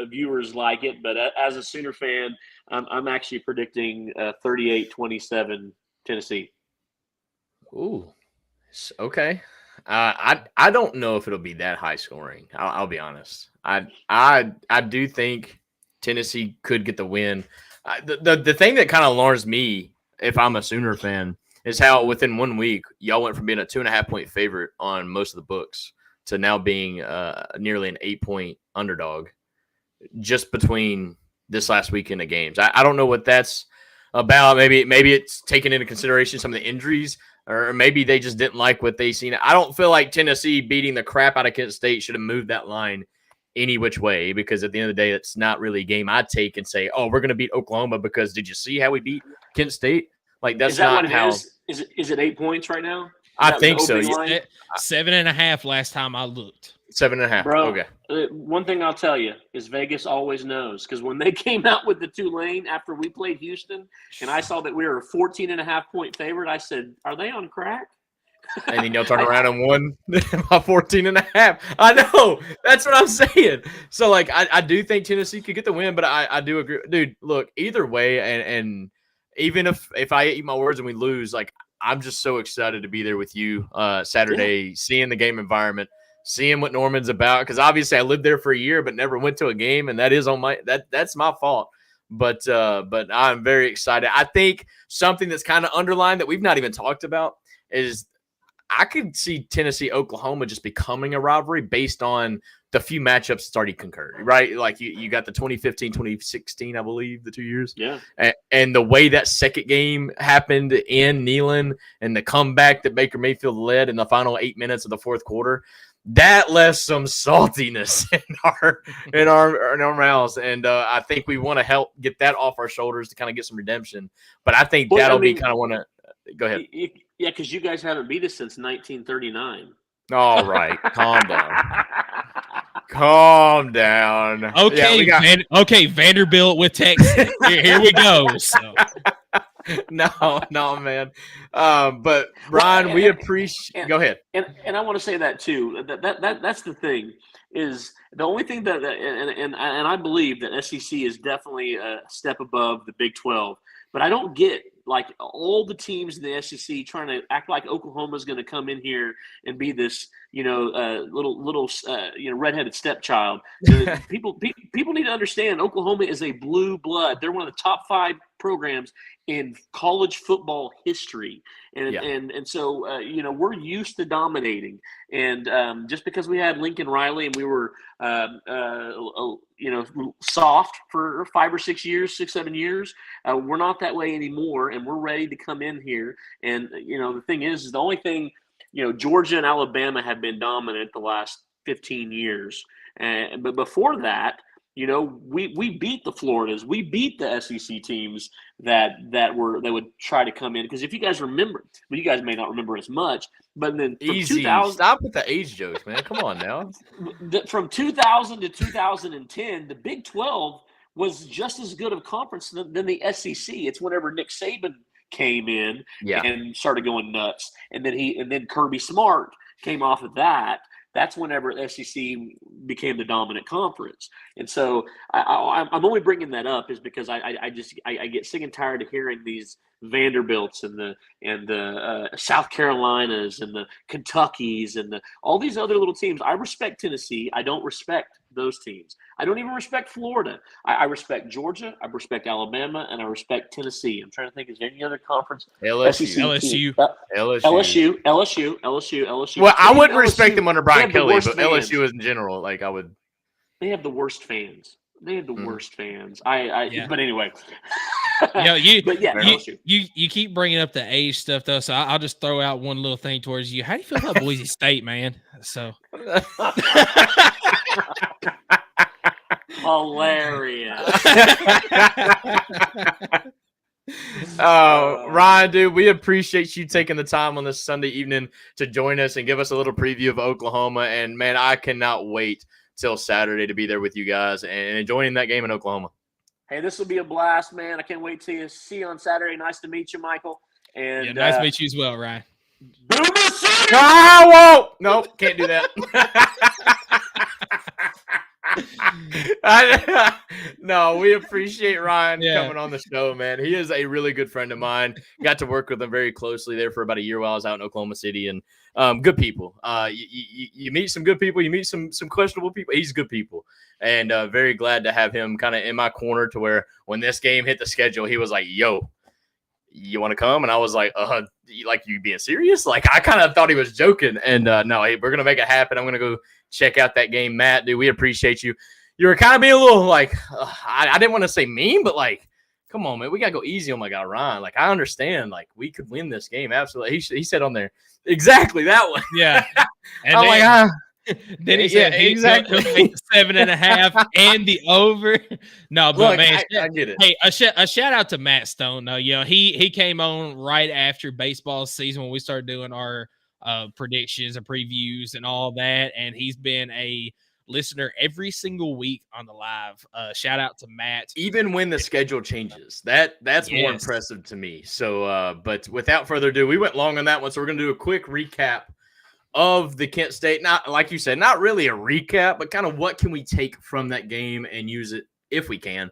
viewers like it, but as a Sooner fan, I'm actually predicting 38-27 Tennessee. Ooh, okay. I don't know if it'll be that high scoring. I'll be honest. I do think Tennessee could get the win. The thing that kind of alarms me, if I'm a Sooner fan, is how within 1 week y'all went from being a 2.5-point favorite on most of the books to now being nearly an 8-point underdog just between this last weekend of games. I don't know what that's about. Maybe it's taking into consideration some of the injuries, or maybe they just didn't like what they seen. I don't feel like Tennessee beating the crap out of Kent State should have moved that line any which way, because at the end of the day, it's not really a game I'd take and say, oh, we're going to beat Oklahoma because did you see how we beat Kent State? Like, that's not how. Is it 8 points right now? I think so. 7.5 last time I looked. 7.5. Bro, okay. One thing I'll tell you is Vegas always knows, because when they came out with the Tulane after we played Houston and I saw that we were a 14.5-point favorite, I said, are they on crack? And then you'll turn around and won by 14.5. I know. That's what I'm saying. So, like, I do think Tennessee could get the win, but I do agree. Dude, look, either way, and even if I eat my words and we lose, like, I'm just so excited to be there with you Saturday, seeing the game environment, seeing what Norman's about. Because obviously I lived there for a year, but never went to a game, and that is on my that's my fault. But I'm very excited. I think something that's kind of underlined that we've not even talked about is I could see Tennessee Oklahoma just becoming a rivalry based on the few matchups that's already concurred, right? Like you got the 2015, 2016, I believe, the 2 years. Yeah. And the way that second game happened in Neyland and the comeback that Baker Mayfield led in the final 8 minutes of the fourth quarter, that left some saltiness in our mouths. And I think we want to help get that off our shoulders to kind of get some redemption. But I think that'll be kind of one of – go ahead. Yeah, because you guys haven't beat us since 1939. All right. Calm down. Calm down. Okay, yeah, okay, Vanderbilt with Texas. Here we go. So. No, man. But Brian, we appreciate. Go ahead. And I want to say that too. That's the thing. Is the only thing that and I believe that SEC is definitely a step above the Big 12. But I don't get like all the teams in the SEC trying to act like Oklahoma's going to come in here and be this, little redheaded stepchild. People need to understand Oklahoma is a blue blood. They're one of the top 5 programs in college football history. And so, we're used to dominating. And just because we had Lincoln Riley and we were, soft for 5 or 6 years, 6-7 years, we're not that way anymore. And we're ready to come in here. And, the thing is the only thing, Georgia and Alabama have been dominant the last 15 years. But before that, we beat the Floridas. We beat the SEC teams that would try to come in. Because if you guys remember, well, you guys may not remember as much, but then from easy. 2000, stop with the age jokes, man. Come on now. From 2000 to 2010, the Big 12 was just as good of a conference than the SEC. It's whenever Nick Saban came in and started going nuts, and then Kirby Smart came off of that. That's whenever SEC became the dominant conference. And so I'm only bringing that up is because I get sick and tired of hearing these Vanderbilts and the South Carolinas and the Kentuckys and all these other little teams. I respect Tennessee. I don't respect those teams. I don't even respect Florida. I respect Georgia. I respect Alabama, and I respect Tennessee. I'm trying to think, is there any other conference? LSU. LSU. Well, I wouldn't respect them under Brian Kelly, but LSU in general, like I would. They have the worst fans. They have the worst fans. But anyway. But yeah, you keep bringing up the age stuff though, so I'll just throw out one little thing towards you. How do you feel about Boise State, man? So hilarious. Ryan, dude, we appreciate you taking the time on this Sunday evening to join us and give us a little preview of Oklahoma. And man, I cannot wait till Saturday to be there with you guys and enjoying that game in Oklahoma. Hey, this will be a blast, man. I can't wait to see you on Saturday. Nice to meet you, Michael. And nice to meet you as well, Ryan. Boomer City! Whoa! Nope, can't do that. No, we appreciate Ryan coming on the show, man. He is a really good friend of mine. Got to work with him very closely there for about a year while I was out in Oklahoma City, and good people. You meet some good people. You meet some questionable people. He's good people, and very glad to have him kind of in my corner to where when this game hit the schedule, he was like, yo, you want to come? And I was like, like, you being serious? Like, I kind of thought he was joking. And no, hey, we're going to make it happen. I'm going to go check out that game. Matt, dude, we appreciate you. You were kind of being a little like, I didn't want to say mean, but like, come on, man, we got to go easy on my guy, Ryan. Like, I understand, like, we could win this game. Absolutely. He said on there, exactly that one. Yeah. And I'm like, then he said, exactly 7.5 and the over. No, but look, man, I get it. Hey, a shout out to Matt Stone though. You know, he came on right after baseball season when we started doing our predictions and previews and all that, and he's been a listener every single week on the live. Shout out to Matt. Even when the schedule changes, that's more impressive to me. So, but without further ado, we went long on that one, so we're gonna do a quick recap of the Kent State. Not like you said, not really a recap, but kind of what can we take from that game and use it if we can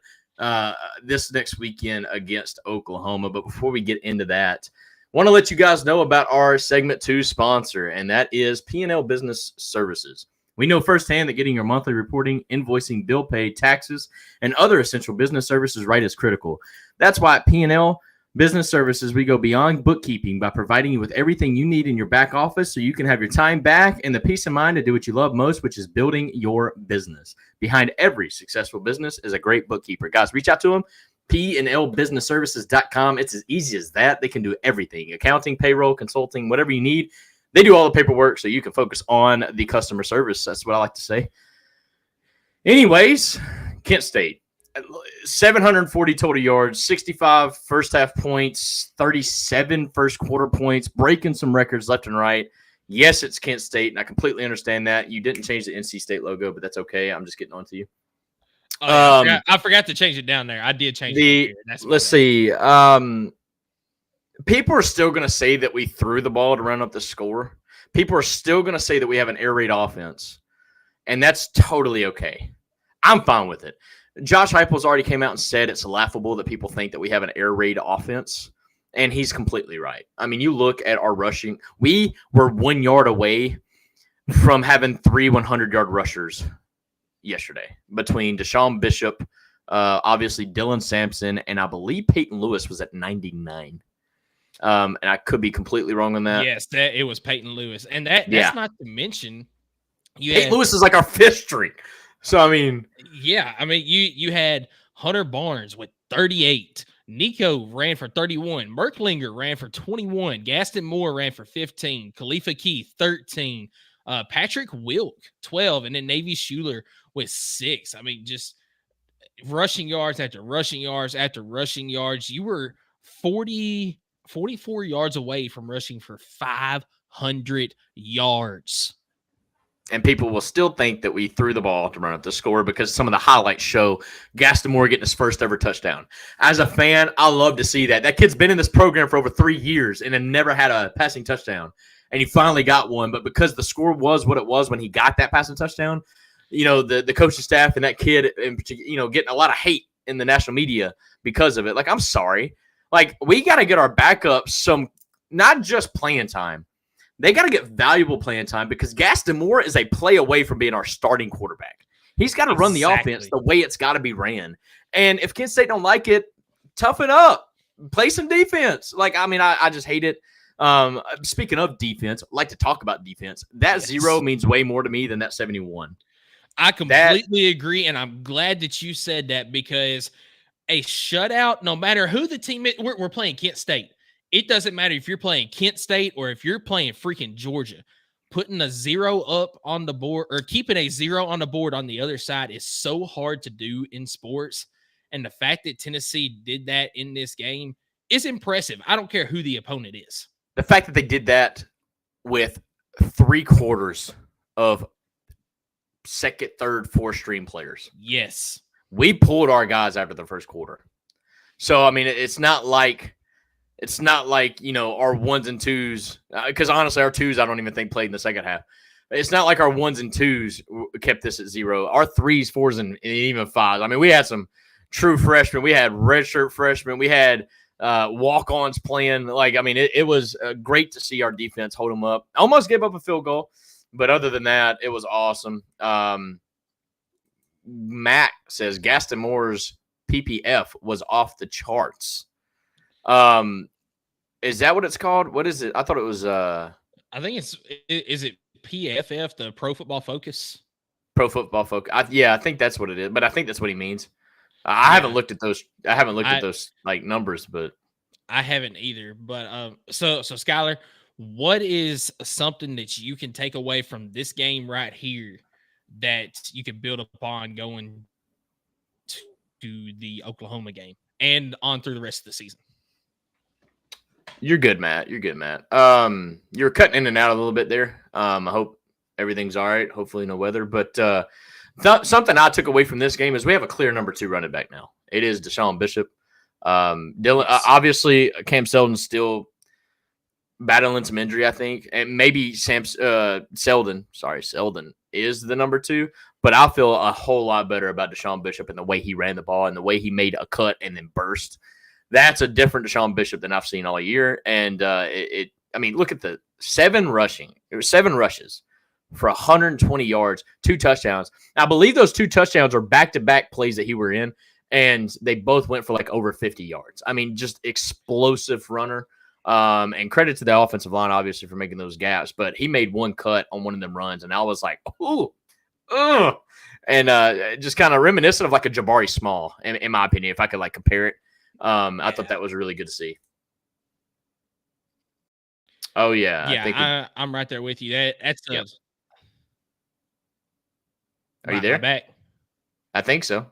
this next weekend against Oklahoma. But before we get into that, want to let you guys know about our segment 2 sponsor, and that is P&L Business Services. We know firsthand that getting your monthly reporting, invoicing, bill pay, taxes, and other essential business services right is critical. That's why at P&L Business Services, we go beyond bookkeeping by providing you with everything you need in your back office so you can have your time back and the peace of mind to do what you love most, which is building your business. Behind every successful business is a great bookkeeper. Guys, reach out to them, pnlbusinessservices.com. It's as easy as that. They can do everything, accounting, payroll, consulting, whatever you need. They do all the paperwork so you can focus on the customer service. That's what I like to say. Anyways, Kent State. 740 total yards, 65 first half points, 37 first quarter points, breaking some records left and right. Yes, it's Kent State, and I completely understand that. You didn't change the NC State logo, but that's okay. I'm just getting on to you. I forgot to change it down there. I did change it. Let's see. People are still going to say that we threw the ball to run up the score. People are still going to say that we have an air raid offense, and that's totally okay. I'm fine with it. Josh Heupel's already came out and said it's laughable that people think that we have an air raid offense, and he's completely right. I mean, you look at our rushing. We were 1 yard away from having 3 100-yard rushers yesterday between Deshaun Bishop, obviously Dylan Sampson, and I believe Peyton Lewis was at 99. And I could be completely wrong on that. Yes, it was Peyton Lewis. And that's not to mention. Peyton Lewis is like our 5th string. So, I mean. Yeah, I mean, you had Hunter Barnes with 38. Nico ran for 31. Merklinger ran for 21. Gaston Moore ran for 15. Khalifa Keith, 13. Patrick Wilk, 12. And then Navy Schuler with 6. I mean, just rushing yards after rushing yards after rushing yards. You were 44 yards away from rushing for 500 yards. And people will still think that we threw the ball to run up the score because some of the highlights show Gaston Moore getting his first ever touchdown. As a fan, I love to see that. That kid's been in this program for over 3 years and had never had a passing touchdown. And he finally got one. But because the score was what it was when he got that passing touchdown, you know, the coaching staff and that kid, in particular, you know, getting a lot of hate in the national media because of it. Like, I'm sorry. Like, we got to get our backups some, not just playing time. They got to get valuable playing time because Gaston Moore is a play away from being our starting quarterback. He's got to run the offense the way it's got to be ran. And if Kent State don't like it, toughen up. Play some defense. Like, I mean, I just hate it. Speaking of defense, I like to talk about defense. That 0 means way more to me than that 71. I completely agree, and I'm glad that you said that because a shutout, no matter who the team is. We're playing Kent State. It doesn't matter if you're playing Kent State or if you're playing freaking Georgia. Putting a 0 up on the board or keeping a 0 on the board on the other side is so hard to do in sports. And the fact that Tennessee did that in this game is impressive. I don't care who the opponent is. The fact that they did that with 3/4 of second, third, fourth string players. Yes. We pulled our guys after the first quarter. So, I mean, it's not like, our ones and twos, because honestly, our twos, I don't even think played in the second half. It's not like our ones and twos kept this at 0. Our threes, fours, and even fives. I mean, we had some true freshmen. We had redshirt freshmen. We had walk-ons playing. It was great to see our defense hold them up. Almost gave up a field goal, but other than that, it was awesome. Matt says Gaston Moore's PPF was off the charts. Is that what it's called? What is it? I thought it was I think is it PFF, the Pro Football Focus? Pro Football Focus. I think that's what it is, but I think that's what he means. I haven't looked at those. I haven't looked at those numbers, but I haven't either. But so Skylar, what is something that you can take away from this game right here that you can build upon going to the Oklahoma game and on through the rest of the season? You're good, Matt. You're cutting in and out a little bit there. I hope everything's all right. Hopefully no weather. But something I took away from this game is we have a clear number 2 running back now. It is Deshaun Bishop. Dylan, obviously, Cam Seldon's still battling some injury, I think. And maybe Seldon is the number 2. But I feel a whole lot better about Deshaun Bishop and the way he ran the ball and the way he made a cut and then burst. That's a different Deshaun Bishop than I've seen all year. And look at the 7 rushing. It was 7 rushes for 120 yards, 2 touchdowns. I believe those 2 touchdowns are back-to-back plays that he were in, and they both went for over 50 yards. I mean, just explosive runner. And credit to the offensive line, obviously, for making those gaps. But he made one cut on one of them runs, and I was like, ooh, ugh. And just kind of reminiscent of a Jabari Small, in my opinion, if I could compare it. I thought that was really good to see. Oh yeah, yeah, I'm right there with you. That's yep. Are you there? Back. I think so.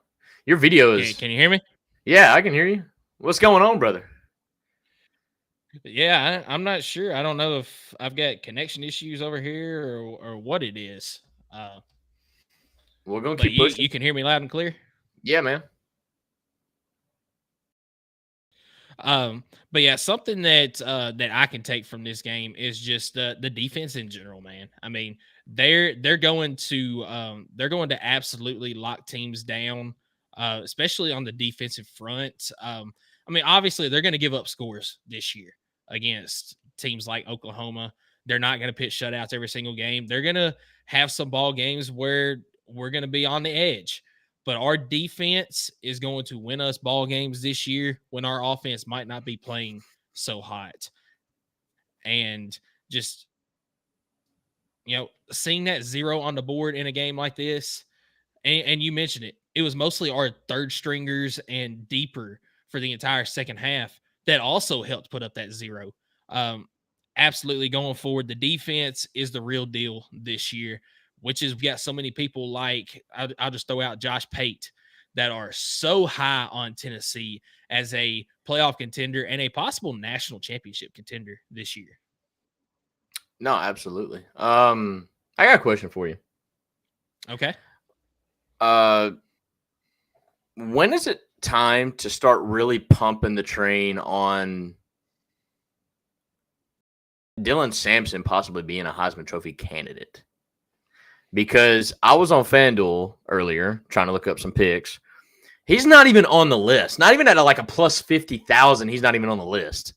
Your video is. Can you hear me? Yeah, I can hear you. What's going on, brother? Yeah, I'm not sure. I don't know if I've got connection issues over here or what it is. We're gonna keep pushing. You can hear me loud and clear. Yeah, man. But yeah, something that I can take from this game is just the defense in general, man. I mean, they're going to absolutely lock teams down, especially on the defensive front. Obviously they're going to give up scores this year against teams like Oklahoma. They're not going to pitch shutouts every single game. They're going to have some ball games where we're going to be on the edge. But our defense is going to win us ball games this year when our offense might not be playing so hot. And just, seeing that 0 on the board in a game like this, and you mentioned it, it was mostly our third stringers and deeper for the entire second half that also helped put up that 0. Absolutely going forward, the defense is the real deal this year, which is we got so many people I'll just throw out Josh Pate that are so high on Tennessee as a playoff contender and a possible national championship contender this year. No, absolutely. I got a question for you. Okay. When is it time to start really pumping the train on Dylan Sampson possibly being a Heisman Trophy candidate? Because I was on FanDuel earlier trying to look up some picks. He's not even on the list. Not even at a plus 50,000. He's not even on the list.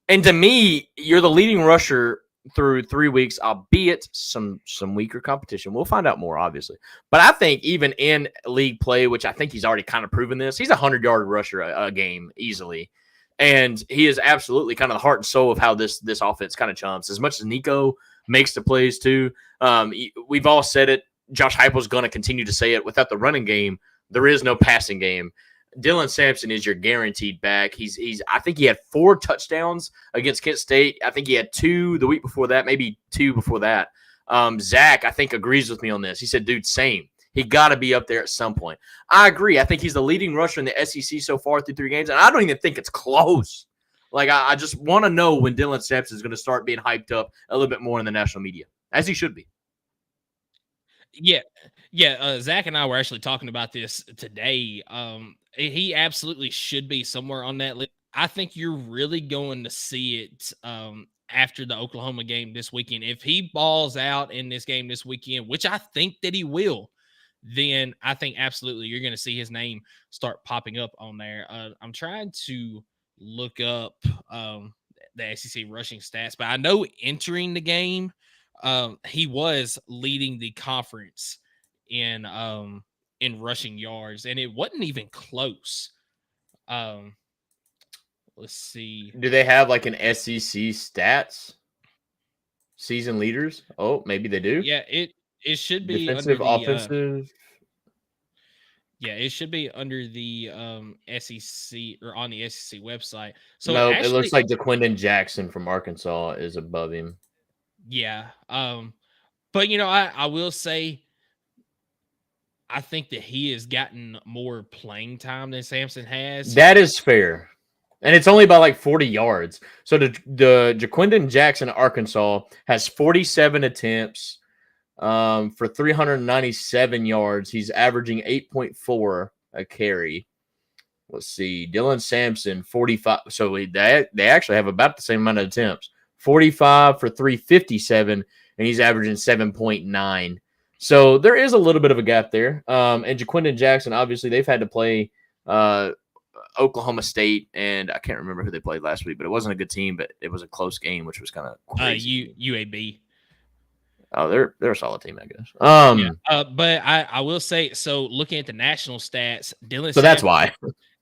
And to me, you're the leading rusher through 3 weeks, albeit some weaker competition. We'll find out more, obviously. But I think even in league play, which I think he's already kind of proven this, he's a 100-yard rusher a game easily. And he is absolutely kind of the heart and soul of how this offense kind of chumps. As much as Nico makes the plays too. We've all said it. Josh Heupel's going to continue to say it. Without the running game, there is no passing game. Dylan Sampson is your guaranteed back. I think he had 4 touchdowns against Kent State. I think he had 2 the week before that, maybe 2 before that. Zach, I think, agrees with me on this. He said, dude, same. He got to be up there at some point. I agree. I think he's the leading rusher in the SEC so far through 3 games, and I don't even think it's close. Like, I just want to know when Dylan Sampson is going to start being hyped up a little bit more in the national media, as he should be. Yeah. Zach and I were actually talking about this today. He absolutely should be somewhere on that list. I think you're really going to see it after the Oklahoma game this weekend. If he balls out in this game this weekend, which I think that he will, then I think absolutely you're going to see his name start popping up on there. I'm trying to look up the SEC rushing stats, but I know entering the game, he was leading the conference in rushing yards, and it wasn't even close. Let's see. Do they have like an SEC stats season leaders? Oh, maybe they do. Yeah, it should be defensive, under the, offensive. Yeah, it should be under the SEC or on the SEC website. So no, actually, it looks like DeQuindon Jackson from Arkansas is above him. Yeah. But I will say I think that he has gotten more playing time than Sampson has. That is fair. And it's only by like 40 yards. So the Jaquindon Jackson, Arkansas, has 47 attempts for 397 yards. He's averaging 8.4 a carry. Let's see. Dylan Sampson, 45. So they actually have about the same amount of attempts. 45 for 357, and he's averaging 7.9. So there is a little bit of a gap there. And Jaquindon Jackson, obviously, they've had to play Oklahoma State, and I can't remember who they played last week, but it wasn't a good team, but it was a close game, which was kind of crazy. UAB. Oh, they're a solid team, I guess. But I will say, so looking at the national stats, that's why.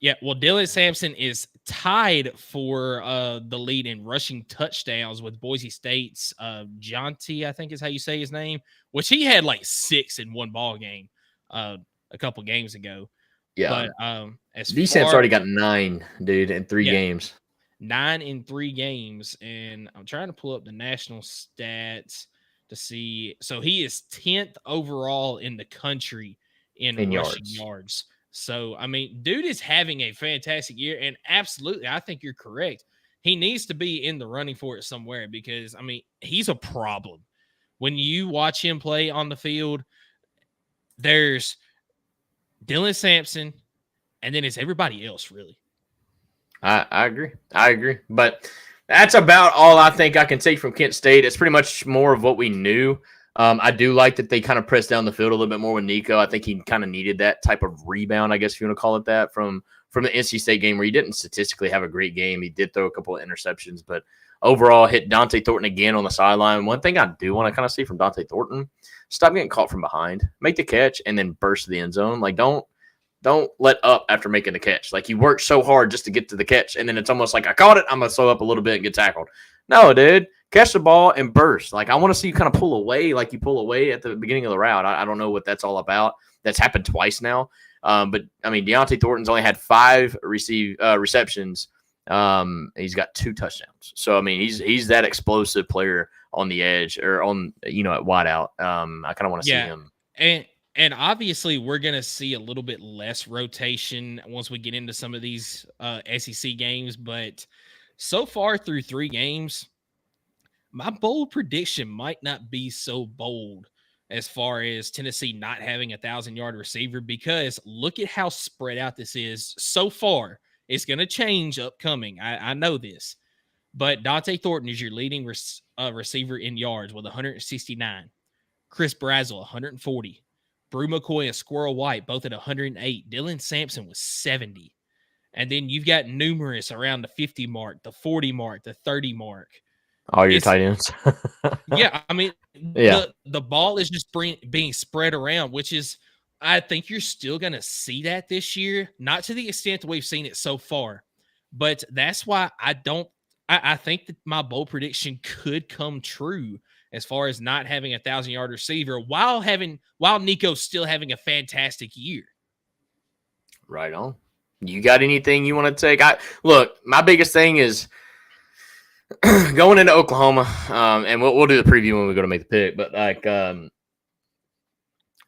Yeah, well, Dylan Sampson is tied for the lead in rushing touchdowns with Boise State's Jonty, I think is how you say his name, which he had like 6 in one ball game a couple games ago. Yeah, but D-Samp's already got 9, dude, in 3 games. 9 in 3 games, and I'm trying to pull up the national stats to see. So he is 10th overall in the country in rushing yards. So, I mean, dude is having a fantastic year, and absolutely, I think you're correct. He needs to be in the running for it somewhere because, I mean, he's a problem. When you watch him play on the field, there's Dylan Sampson, and then it's everybody else, really. I agree. But that's about all I think I can take from Kent State. It's pretty much more of what we knew. I do like that they kind of pressed down the field a little bit more with Nico. I think he kind of needed that type of rebound, I guess if you want to call it that, from the NC State game where he didn't statistically have a great game. He did throw a couple of interceptions, but overall hit Dante Thornton again on the sideline. One thing I do want to kind of see from Dante Thornton, stop getting caught from behind. Make the catch and then burst to the end zone. Like, don't let up after making the catch. Like, you worked so hard just to get to the catch, and then it's almost like, I caught it, I'm going to slow up a little bit and get tackled. No, dude. Catch the ball and burst. Like, I want to see you kind of pull away like you pull away at the beginning of the route. I don't know what that's all about. That's happened twice now. But, I mean, Deontay Thornton's only had 5 receptions. He's got 2 touchdowns. So, I mean, he's that explosive player on the edge or on, at wideout. I kind of want to see him. And obviously, we're going to see a little bit less rotation once we get into some of these SEC games. But so far through 3 games, my bold prediction might not be so bold as far as Tennessee not having a 1,000-yard receiver, because look at how spread out this is so far. It's going to change upcoming. I know this. But Dante Thornton is your leading receiver in yards with 169. Chris Brazzell, 140. Brew McCoy and Squirrel White, both at 108. Dylan Sampson was 70. And then you've got numerous around the 50 mark, the 40 mark, the 30 mark. All your tight ends. Yeah, I mean, the ball is just being spread around, which is, I think you're still going to see that this year. Not to the extent that we've seen it so far. But that's why I think that my bold prediction could come true as far as not having a 1,000-yard receiver while Nico's still having a fantastic year. Right on. You got anything you want to take? Look, my biggest thing is going into Oklahoma, and we'll do the preview when we go to make the pick. But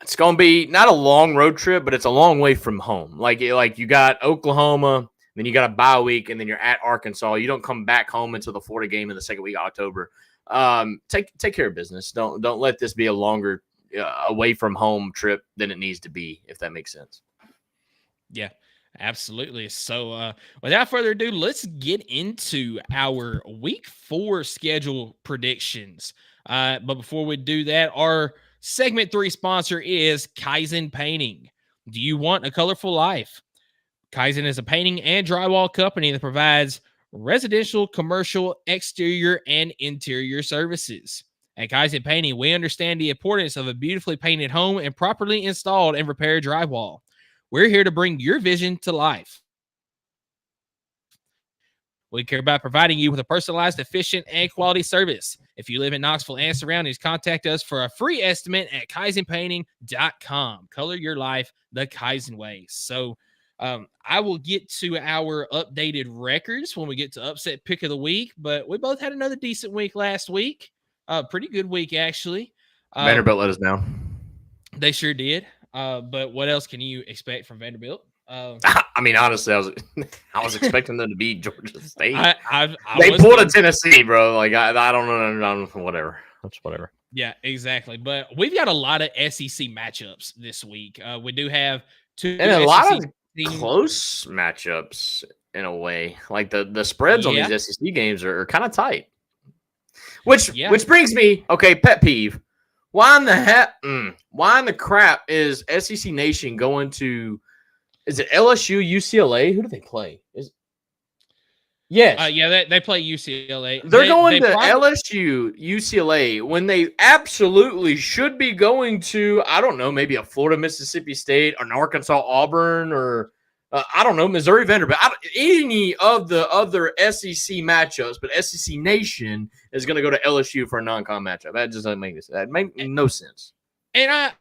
it's going to be not a long road trip, but it's a long way from home. Like you got Oklahoma, then you got a bye week, and then you're at Arkansas. You don't come back home until the Florida game in the second week of October. Take care of business. Don't let this be a longer away from home trip than it needs to be, if that makes sense. Yeah, absolutely. So without further ado, let's get into our week 4 schedule predictions. But before we do that, our segment 3 sponsor is Kaizen Painting. Do you want a colorful life? Kaizen is a painting and drywall company that provides residential, commercial, exterior, and interior services. At Kaizen Painting, we understand the importance of a beautifully painted home and properly installed and repaired drywall. We're here to bring your vision to life. We care about providing you with a personalized, efficient, and quality service. If you live in Knoxville and surroundings, contact us for a free estimate at KaizenPainting.com. Color your life the Kaizen way. So I will get to our updated records when we get to upset pick of the week, but we both had another decent week last week. Pretty good week, actually. Vanderbilt let us down. They sure did. But what else can you expect from Vanderbilt? I mean, honestly, I was expecting them to beat Georgia State. They pulled a Tennessee, bro. Like I don't know, whatever. That's whatever. Yeah, exactly. But we've got a lot of SEC matchups this week. We do have 2 and a SEC lot of teams. Close matchups in a way. Like the spreads on these SEC games are kind of tight. Which brings me, okay, pet peeve. Why in the crap is SEC Nation going to? Is it LSU, UCLA? Who do they play? Yes. They play UCLA. They're going to LSU, UCLA when they absolutely should be going to, I don't know, maybe a Florida, Mississippi State, an Arkansas, Auburn, or I don't know, Missouri, Vanderbilt. Any of the other SEC matchups, but SEC Nation is going to go to LSU for a non-con matchup. That just doesn't make sense. That makes no sense. And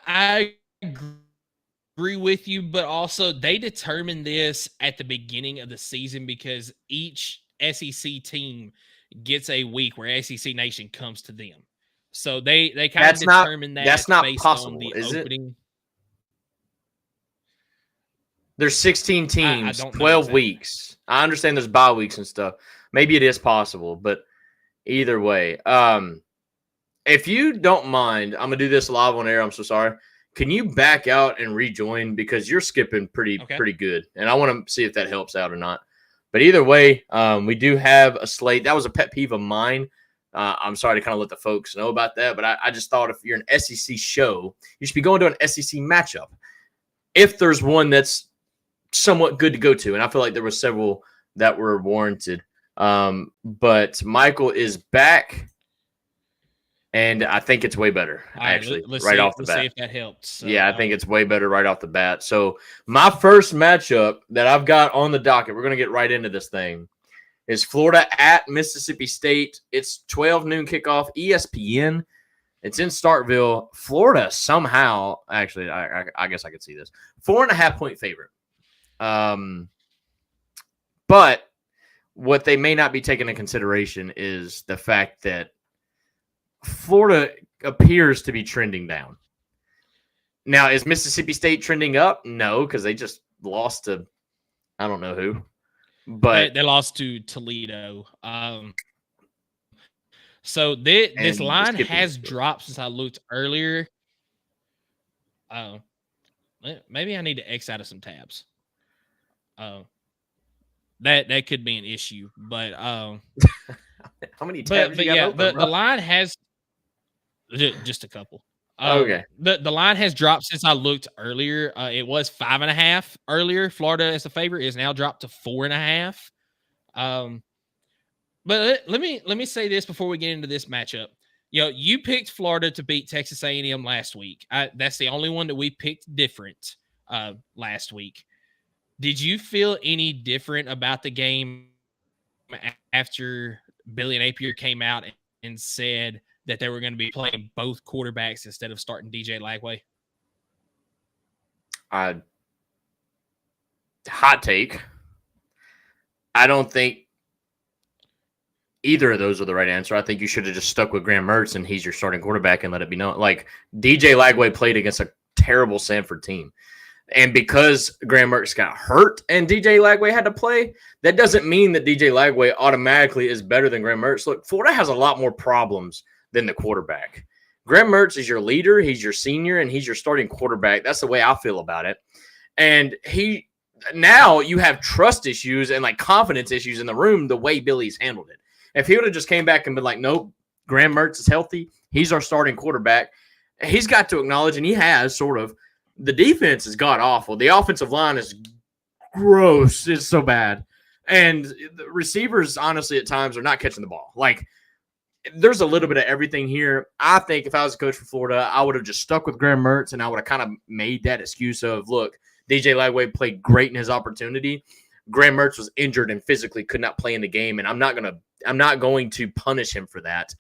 I agree with you, but also they determined this at the beginning of the season because each SEC team gets a week where SEC Nation comes to them. So they kind of determined that. That's not based possible, on the is opening. it? There's 16 teams, 12 weeks. I understand there's bye weeks and stuff. Maybe it is possible, but either way, if you don't mind, I'm going to do this live on air. I'm so sorry. Can you back out and rejoin because you're skipping pretty good, and I want to see if that helps out or not. But either way, we do have a slate. That was a pet peeve of mine. I'm sorry to kind of let the folks know about that, but I just thought if you're an SEC show, you should be going to an SEC matchup. If there's one that's somewhat good to go to, and I feel like there were several that were warranted. But Michael is back, and I think it's way better, actually, right off the bat. See if that helps. So, yeah, I think it's way better right off the bat. So my first matchup that I've got on the docket, we're going to get right into this thing, is Florida at Mississippi State. It's 12 noon kickoff, ESPN. It's in Starkville. Florida somehow, actually, I guess I could see this, 4.5-point favorite. But what they may not be taking into consideration is the fact that Florida appears to be trending down. Now, is Mississippi State trending up? No, because they just lost to I don't know who. But they lost to Toledo. So this line has dropped since I looked earlier. Maybe I need to X out of some tabs. That could be an issue, but how many tabs? The line has just a couple. Okay. The line has dropped since I looked earlier. It was 5.5 earlier. Florida as the favorite is now dropped to 4.5. But let me say this before we get into this matchup. You picked Florida to beat Texas A&M last week. That's the only one that we picked different last week. Did you feel any different about the game after Billy Napier came out and said that they were going to be playing both quarterbacks instead of starting DJ Lagway? I hot take. I don't think either of those are the right answer. I think you should have just stuck with Graham Mertz and he's your starting quarterback and let it be known. Like, DJ Lagway played against a terrible Sanford team. And because Graham Mertz got hurt and DJ Lagway had to play, that doesn't mean that DJ Lagway automatically is better than Graham Mertz. Look, Florida has a lot more problems than the quarterback. Graham Mertz is your leader, he's your senior, and he's your starting quarterback. That's the way I feel about it. And now you have trust issues and like confidence issues in the room the way Billy's handled it. If he would have just came back and been like, nope, Graham Mertz is healthy, he's our starting quarterback, he's got to acknowledge, and he has sort of, the defense is god-awful. The offensive line is gross. It's so bad. And the receivers, honestly, at times are not catching the ball. Like, there's a little bit of everything here. I think if I was a coach for Florida, I would have just stuck with Graham Mertz, and I would have kind of made that excuse of, look, DJ Lagway played great in his opportunity. Graham Mertz was injured and physically could not play in the game, and I'm not going to punish him for that.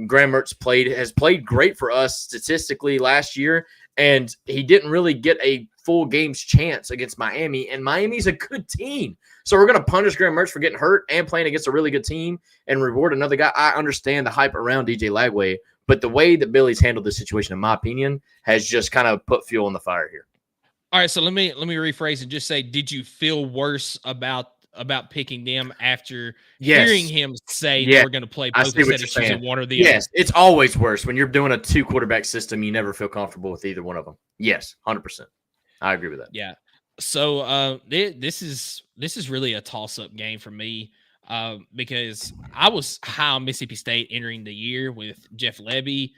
Graham Mertz has played great for us statistically last year, and he didn't really get a full game's chance against Miami, and Miami's a good team. So we're going to punish Graham Mertz for getting hurt and playing against a really good team and reward another guy. I understand the hype around DJ Lagway, but the way that Billy's handled this situation, in my opinion, has just kind of put fuel on the fire here. All right, so let me rephrase and just say, did you feel worse about picking them after hearing him say they were going to play both instead of choosing one or the other? Yes, it's always worse when you're doing a 2-quarterback system. You never feel comfortable with either one of them. Yes, 100%. I agree with that. Yeah. So this is really a toss-up game for me because I was high on Mississippi State entering the year with Jeff Lebby.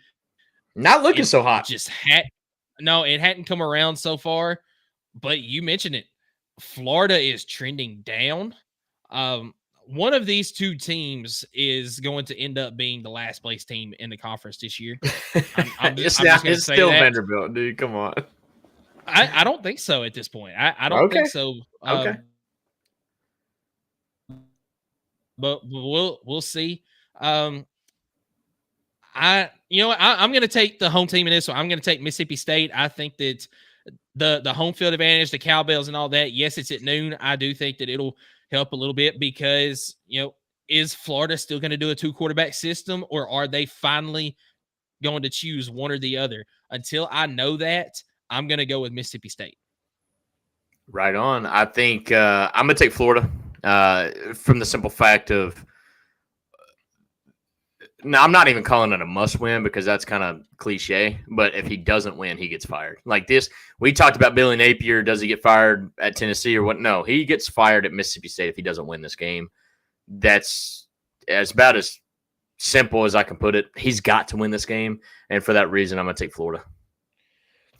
Not looking so hot. It hadn't come around so far, but you mentioned it. Florida is trending down. One of these two teams is going to end up being the last place team in the conference this year. It's still Vanderbilt, dude. Come on. I don't think so at this point. I don't think so. Okay. But we'll see. I'm going to take the home team in this one. I'm going to take Mississippi State. I think that the home field advantage, the cowbells and all that, yes, it's at noon. I do think that it'll help a little bit because, is Florida still going to do a 2-quarterback system, or are they finally going to choose one or the other? Until I know that, I'm going to go with Mississippi State. Right on. I think I'm going to take Florida from the simple fact of, now, I'm not even calling it a must-win because that's kind of cliche, but if he doesn't win, he gets fired. Like this, we talked about Billy Napier. Does he get fired at Tennessee or what? No, he gets fired at Mississippi State if he doesn't win this game. That's about as simple as I can put it. He's got to win this game, and for that reason, I'm going to take Florida.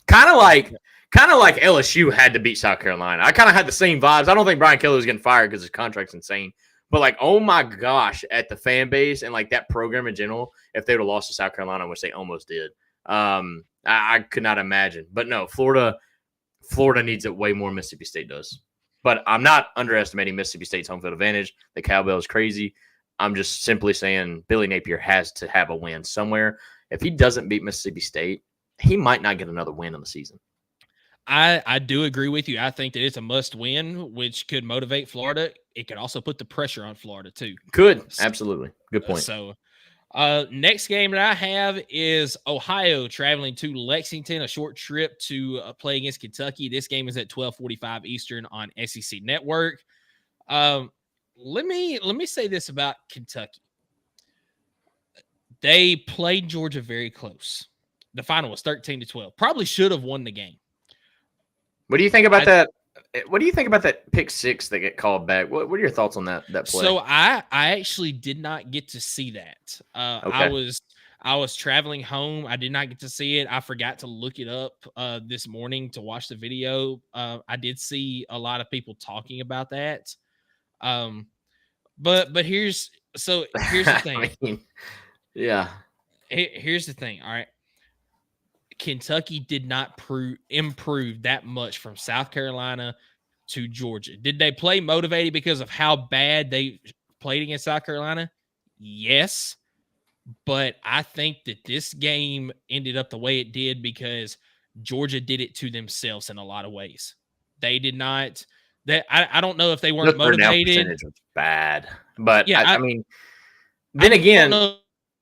Kind of like LSU had to beat South Carolina. I kind of had the same vibes. I don't think Brian Kelly was getting fired because his contract's insane. But, like, oh, my gosh, at the fan base and, like, that program in general, if they would have lost to South Carolina, which they almost did, I could not imagine. But, no, Florida needs it way more than Mississippi State does. But I'm not underestimating Mississippi State's home field advantage. The cowbell is crazy. I'm just simply saying Billy Napier has to have a win somewhere. If he doesn't beat Mississippi State, he might not get another win in the season. I do agree with you. I think that it's a must win, which could motivate Florida. It could also put the pressure on Florida too. Could. Absolutely. Good point. So next game that I have is Ohio traveling to Lexington, a short trip to play against Kentucky. This game is at 12:45 Eastern on SEC Network. Let me say this about Kentucky. They played Georgia very close. The final was 13-12. Probably should have won the game. What do you think about that? What do you think about that pick six that get called back? What are your thoughts on that play? So I actually did not get to see that. Okay. I was traveling home. I did not get to see it. I forgot to look it up this morning to watch the video. I did see a lot of people talking about that. But here's the thing. I mean, yeah. Here's the thing. All right. Kentucky did not improve that much from South Carolina to Georgia. Did they play motivated because of how bad they played against South Carolina? Yes. But I think that this game ended up the way it did because Georgia did it to themselves in a lot of ways. They did not that I don't know if they weren't Their third down motivated. percentage was bad, but Yeah, I mean, then again, I don't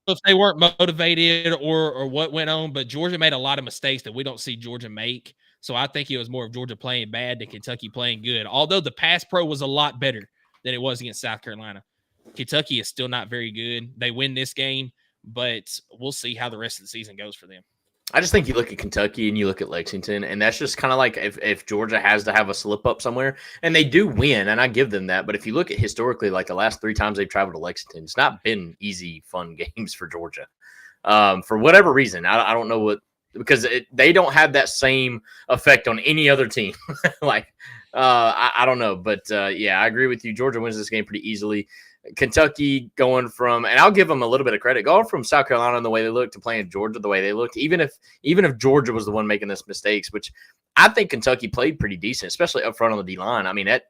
know if they weren't motivated or what went on, but Georgia made a lot of mistakes that we don't see Georgia make. So I think it was more of Georgia playing bad than Kentucky playing good. Although the pass pro was a lot better than it was against South Carolina. Kentucky is still not very good. They win this game, but we'll see how the rest of the season goes for them. I just think you look at Kentucky and you look at Lexington, and that's just kind of like if Georgia has to have a slip up somewhere, and they do win, and I give them that. But if you look at historically, like the last 3 times they've traveled to Lexington, it's not been easy, fun games for Georgia. For whatever reason, I don't know what, because they don't have that same effect on any other team. I don't know, but yeah, I agree with you. Georgia wins this game pretty easily. Kentucky going from, and I'll give them a little bit of credit, going from South Carolina and the way they looked to playing Georgia the way they looked, even if Georgia was the one making this mistakes, which I think Kentucky played pretty decent, especially up front on the D-line. I mean, it's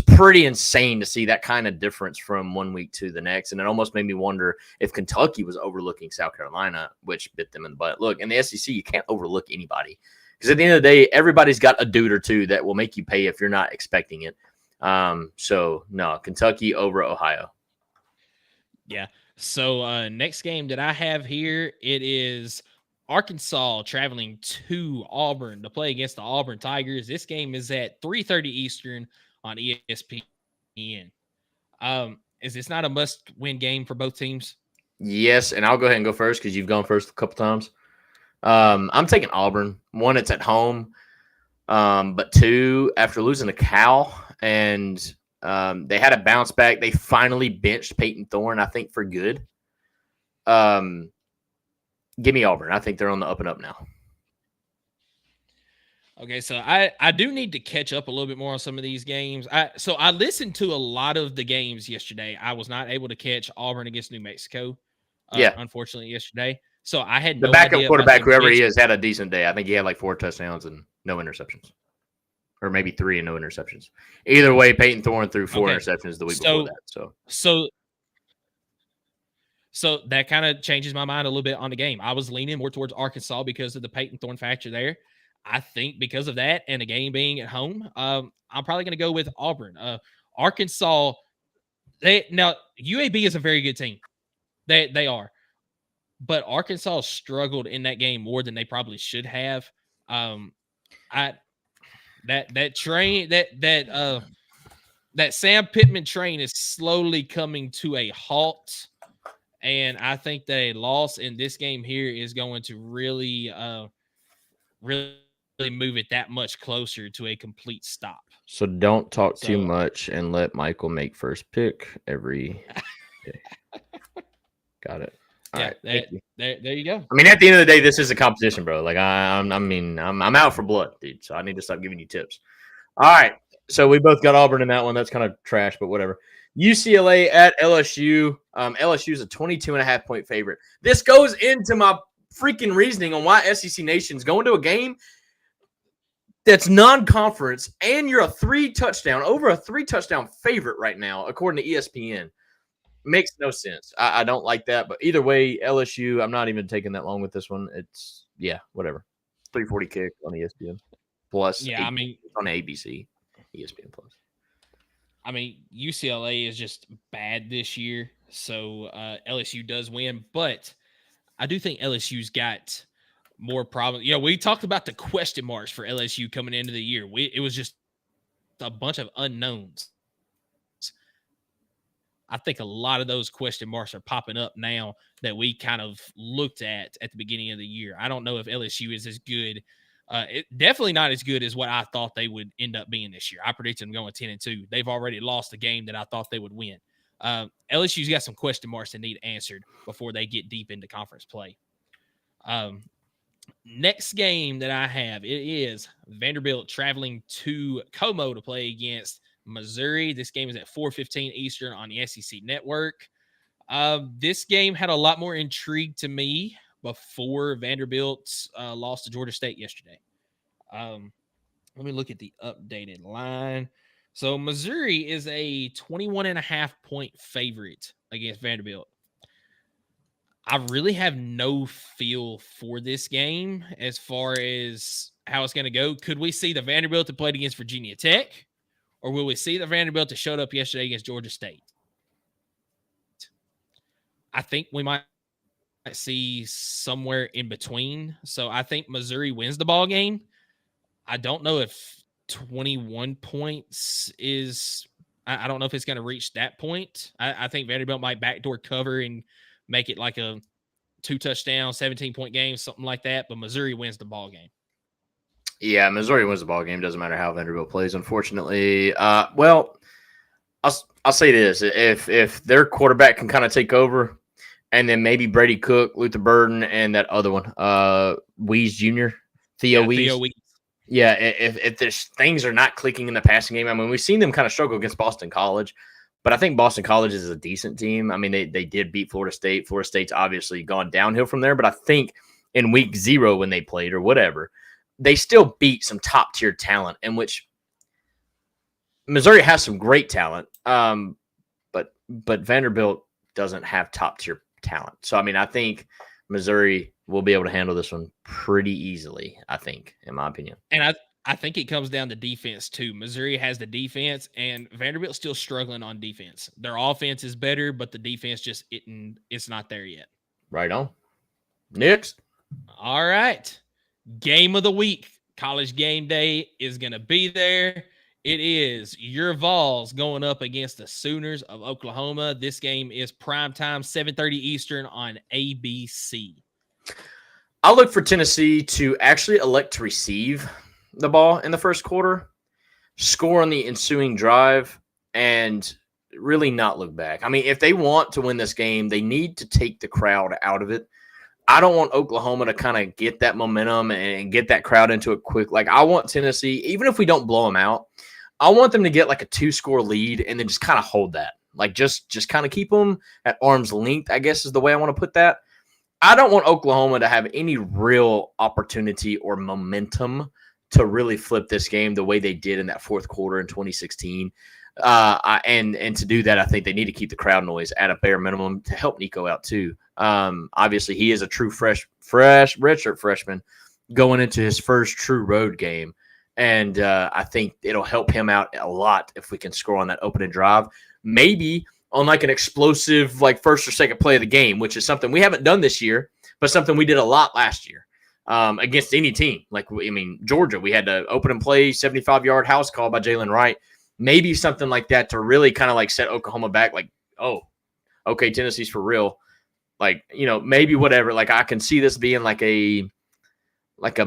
pretty insane to see that kind of difference from one week to the next, and it almost made me wonder if Kentucky was overlooking South Carolina, which bit them in the butt. Look, in the SEC, you can't overlook anybody, because at the end of the day, everybody's got a dude or two that will make you pay if you're not expecting it. So, no, Kentucky over Ohio. Yeah. So next game that I have here, it is Arkansas traveling to Auburn to play against the Auburn Tigers. This game is at 3:30 Eastern on ESPN. Is this not a must-win game for both teams? Yes, and I'll go ahead and go first because you've gone first a couple times. I'm taking Auburn. 1, it's at home. But 2, after losing to Cal, and they had a bounce back. They finally benched Peyton Thorne, I think, for good. Give me Auburn. I think they're on the up and up now. Okay, so I do need to catch up a little bit more on some of these games. So I listened to a lot of the games yesterday. I was not able to catch Auburn against New Mexico, unfortunately, yesterday. So I had the no backup idea quarterback, whoever he is, had a decent day. I think he had like 4 touchdowns and no interceptions. Or maybe 3 and no interceptions. Either way, Peyton Thorne threw 4 interceptions the week before that. So that kind of changes my mind a little bit on the game. I was leaning more towards Arkansas because of the Peyton Thorne factor there. I think because of that and the game being at home, I'm probably going to go with Auburn. Arkansas, now UAB is a very good team. They are. But Arkansas struggled in that game more than they probably should have. That train, that Sam Pittman train is slowly coming to a halt, and I think that a loss in this game here is going to really move it that much closer to a complete stop. So don't talk too much and let Michael make first pick every day. Got it. All right, there you go. I mean, at the end of the day, this is a competition, bro. Like I'm out for blood, dude. So I need to stop giving you tips. All right, so we both got Auburn in that one. That's kind of trash, but whatever. UCLA at LSU. LSU is a 22.5-point favorite. This goes into my freaking reasoning on why SEC Nation's going to a game that's non-conference, and you're over a 3-touchdown favorite right now, according to ESPN. Makes no sense. I don't like that, but either way, LSU, I'm not even taking that long with this one. It's, whatever. 340 kick on ESPN. Plus, I mean, on ABC, ESPN Plus. I mean, UCLA is just bad this year, so LSU does win, but I do think LSU's got more problems. We talked about the question marks for LSU coming into the year. It was just a bunch of unknowns. I think a lot of those question marks are popping up now that we kind of looked at the beginning of the year. I don't know if LSU is as good. Definitely not as good as what I thought they would end up being this year. I predicted them going 10-2. They've already lost a game that I thought they would win. LSU's got some question marks that need answered before they get deep into conference play. Next game that I have, it is Vanderbilt traveling to Como to play against Missouri. This game is at 4:15 Eastern on the SEC Network. This game had a lot more intrigue to me before Vanderbilt lost to Georgia State yesterday. Let me look at the updated line. So Missouri is a 21.5-point favorite against Vanderbilt. I really have no feel for this game as far as how it's going to go. Could we see the Vanderbilt that played against Virginia Tech? or will we see the Vanderbilt that showed up yesterday against Georgia State? I think we might see somewhere in between. So I think Missouri wins the ball game. I don't know if 21 points is – I don't know if it's going to reach that point. I think Vanderbilt might backdoor cover and make it like a 2-touchdown, 17-point game, something like that. But Missouri wins the ball game. Yeah, Missouri wins the ball game. Doesn't matter how Vanderbilt plays, unfortunately. Well, I'll say this: if their quarterback can kind of take over, and then maybe Brady Cook, Luther Burden, and that other one, Wees Jr., Theo Wees. Yeah, if there's things are not clicking in the passing game, I mean, we've seen them kind of struggle against Boston College, but I think Boston College is a decent team. I mean, they did beat Florida State. Florida State's obviously gone downhill from there, but I think in week 0 when they played or whatever, they still beat some top-tier talent, in which Missouri has some great talent, but Vanderbilt doesn't have top-tier talent. So, I mean, I think Missouri will be able to handle this one pretty easily, I think, in my opinion. And I think it comes down to defense, too. Missouri has the defense, and Vanderbilt's still struggling on defense. Their offense is better, but the defense just it's not there yet. Right on. Next. All right. Game of the week. College Game Day is going to be there. It is your Vols going up against the Sooners of Oklahoma. This game is primetime, 7:30 Eastern on ABC. I'll look for Tennessee to actually elect to receive the ball in the first quarter, score on the ensuing drive, and really not look back. I mean, if they want to win this game, they need to take the crowd out of it. I don't want Oklahoma to kind of get that momentum and get that crowd into it quick. Like, I want Tennessee, even if we don't blow them out, I want them to get like a 2-score lead and then just kind of hold that. Like, just kind of keep them at arm's length, I guess is the way I want to put that. I don't want Oklahoma to have any real opportunity or momentum to really flip this game the way they did in that fourth quarter in 2016. And to do that, I think they need to keep the crowd noise at a bare minimum to help Nico out too. Obviously, he is a true fresh redshirt freshman going into his first true road game. And I think it'll help him out a lot if we can score on that opening drive. Maybe on like an explosive, like first or second play of the game, which is something we haven't done this year, but something we did a lot last year against any team. Like, I mean, Georgia, we had to open and play 75-yard house call by Jalen Wright. Maybe something like that to really kind of like set Oklahoma back. Like, oh, okay, Tennessee's for real. Like, you know, maybe whatever. Like, I can see this being maybe like a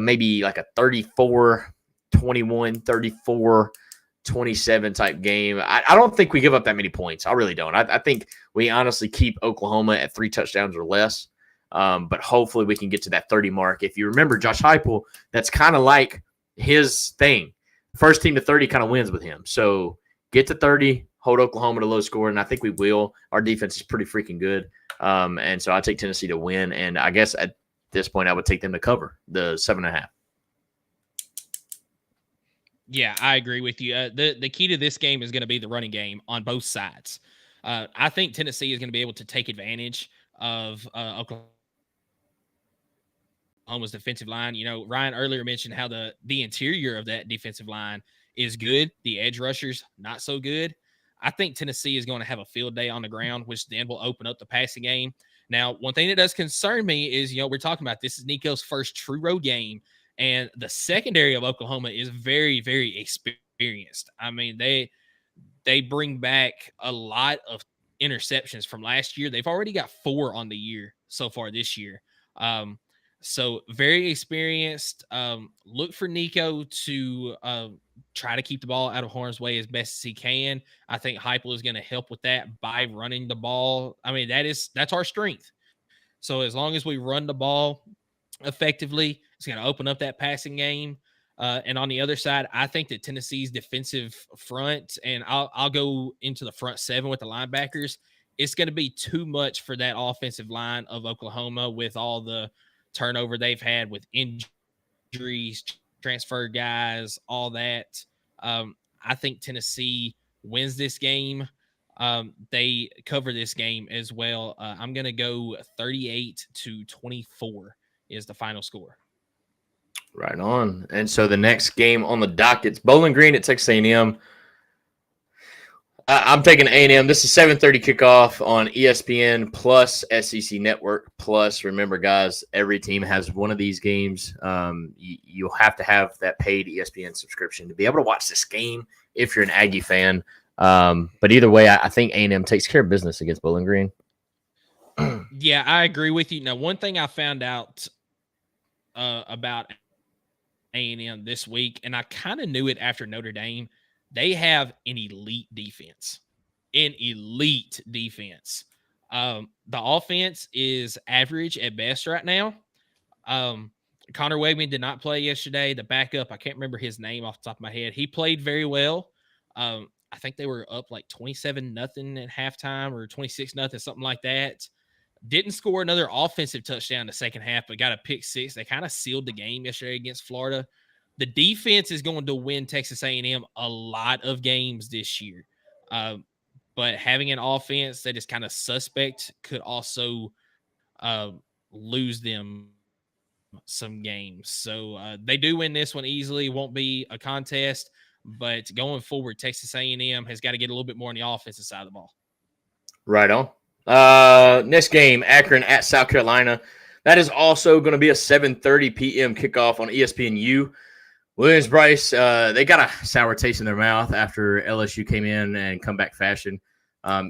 34-21, 34-27 type game. I don't think we give up that many points. I really don't. I think we honestly keep Oklahoma at 3 touchdowns or less. But hopefully we can get to that 30 mark. If you remember Josh Heupel, that's kind of like his thing. First team to 30 kind of wins with him. So get to 30, hold Oklahoma to low score, and I think we will. Our defense is pretty freaking good. And so I take Tennessee to win. And I guess at this point I would take them to cover the 7.5. Yeah, I agree with you. The key to this game is going to be the running game on both sides. I think Tennessee is going to be able to take advantage of Oklahoma's defensive line. You know, Ryan earlier mentioned how the interior of that defensive line is good. The edge rushers, not so good. I think Tennessee is going to have a field day on the ground, which then will open up the passing game. Now, one thing that does concern me is, you know, we're talking about this is Nico's first true road game. And the secondary of Oklahoma is very, very experienced. I mean, they bring back a lot of interceptions from last year. They've already got 4 on the year so far this year. So very experienced. Look for Nico to try to keep the ball out of harm's way as best as he can. I think Heupel is going to help with that by running the ball. I mean, that's our strength. So as long as we run the ball effectively, it's going to open up that passing game. And on the other side, I think that Tennessee's defensive front, and I'll go into the front 7 with the linebackers, it's going to be too much for that offensive line of Oklahoma with all the turnover they've had with injuries, transfer guys, all that. I think Tennessee wins this game. They cover this game as well. I'm going to go 38-24 is the final score. Right on. And so the next game on the docket, it's Bowling Green at Texas A&M. I'm taking A&M. This is 7:30 kickoff on ESPN plus SEC Network plus. Remember, guys, every team has one of these games. You'll have to have that paid ESPN subscription to be able to watch this game if you're an Aggie fan. But either way, I think A&M takes care of business against Bowling Green. Yeah, I agree with you. Now, one thing I found out about A&M this week, and I kind of knew it after Notre Dame, they have an elite defense. The offense is average at best right now. Connor Wegman did not play yesterday. The backup, I can't remember his name off the top of my head. He played very well. I think they were up like 27-0 at halftime or 26-0, something like that. Didn't score another offensive touchdown in the second half, but got a pick six. They kind of sealed the game yesterday against Florida. The defense is going to win Texas A&M a lot of games this year. But having an offense that is kind of suspect could also lose them some games. So they do win this one easily. Won't be a contest. But going forward, Texas A&M has got to get a little bit more on the offensive side of the ball. Right on. Next game, Akron at South Carolina. That is also going to be a 7:30 p.m. kickoff on ESPNU. Williams-Brice, they got a sour taste in their mouth after LSU came in and comeback fashion.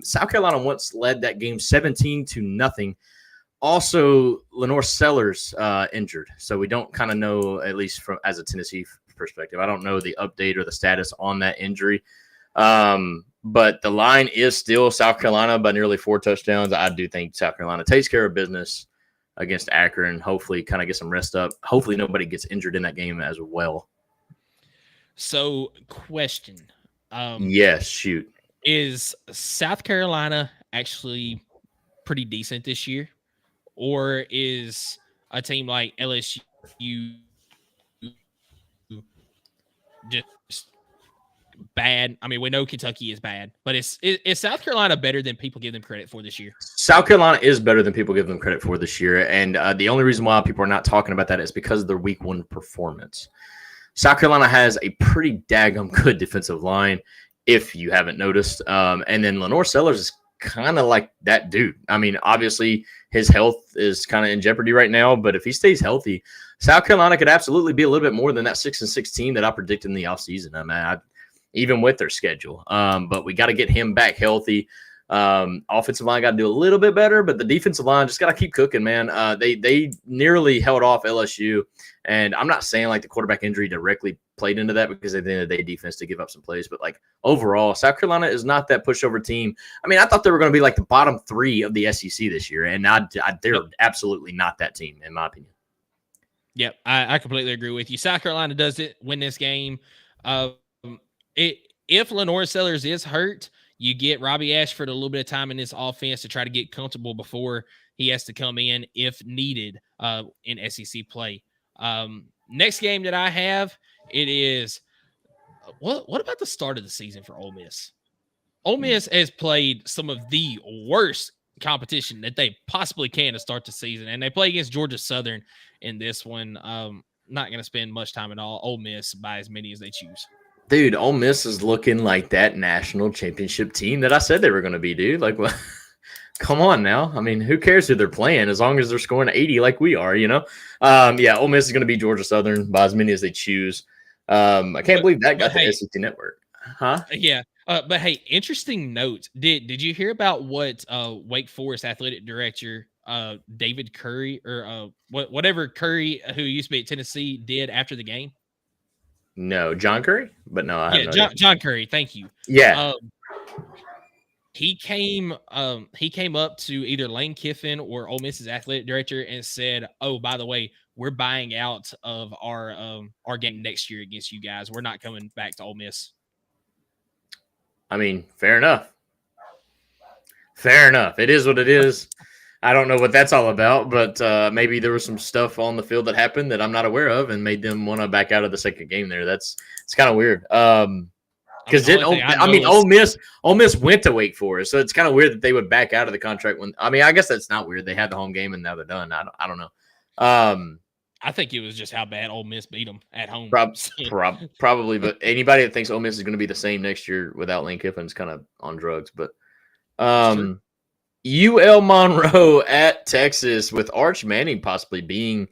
South Carolina once led that game 17-0. Also, Lenore Sellers injured, so we don't kind of know, at least from as a Tennessee perspective. I don't know the update or the status on that injury. But the line is still South Carolina by nearly 4 touchdowns. I do think South Carolina takes care of business against Akron. Hopefully kind of get some rest up. Hopefully nobody gets injured in that game as well. So, question. Yes, shoot. Is South Carolina actually pretty decent this year? Or is a team like LSU just bad? I mean, we know Kentucky is bad, but is South Carolina better than people give them credit for this year? South Carolina is better than people give them credit for this year, and the only reason why people are not talking about that is because of their week 1 performance. South Carolina has a pretty daggum good defensive line, if you haven't noticed, and then Lenore Sellers is kind of like that dude. I mean, obviously his health is kind of in jeopardy right now, but if he stays healthy, South Carolina could absolutely be a little bit more than that 6-6 team that I predicted in the offseason. I mean, even with their schedule. But we got to get him back healthy. Offensive line got to do a little bit better, but the defensive line just got to keep cooking, man. They nearly held off LSU, and I'm not saying like the quarterback injury directly played into that because at the end of the day, defense to give up some plays. But like overall, South Carolina is not that pushover team. I mean, I thought they were going to be like the bottom 3 of the SEC this year, and they're absolutely not that team, in my opinion. Yep, I completely agree with you. South Carolina does win this game. If Lenore Sellers is hurt, you get Robbie Ashford a little bit of time in this offense to try to get comfortable before he has to come in if needed in SEC play. Next game that I have, it is what about the start of the season for Ole Miss? Ole Miss has played some of the worst competition that they possibly can to start the season, and they play against Georgia Southern in this one. Not going to spend much time at all. Ole Miss by as many as they choose. Dude, Ole Miss is looking like that national championship team that I said they were going to be, dude. Like, well, come on now. I mean, who cares who they're playing as long as they're scoring 80 like we are, you know? Yeah, Ole Miss is going to be Georgia Southern by as many as they choose. I can't believe that got the SEC Network. Huh? Yeah. But, hey, interesting note. Did you hear about what Wake Forest athletic director David Curry or whatever Curry, who used to be at Tennessee, did after the game? No, John Curry? But no, I have John Curry. Thank you. Yeah. He came up to either Lane Kiffin or Ole Miss's athletic director and said, "Oh, by the way, we're buying out of our game next year against you guys. We're not coming back to Ole Miss." I mean, fair enough. Fair enough. It is what it is. I don't know what that's all about, but maybe there was some stuff on the field that happened that I'm not aware of and made them want to back out of the second game there. It's kind of weird. Because Ole Miss went to Wake Forest, so it's kind of weird that they would back out of the contract when. I mean, I guess that's not weird. They had the home game and now they're done. I don't know. I think it was just how bad Ole Miss beat them at home. Probably, but anybody that thinks Ole Miss is going to be the same next year without Lane Kiffin's kind of on drugs. But UL Monroe at Texas with Arch Manning possibly being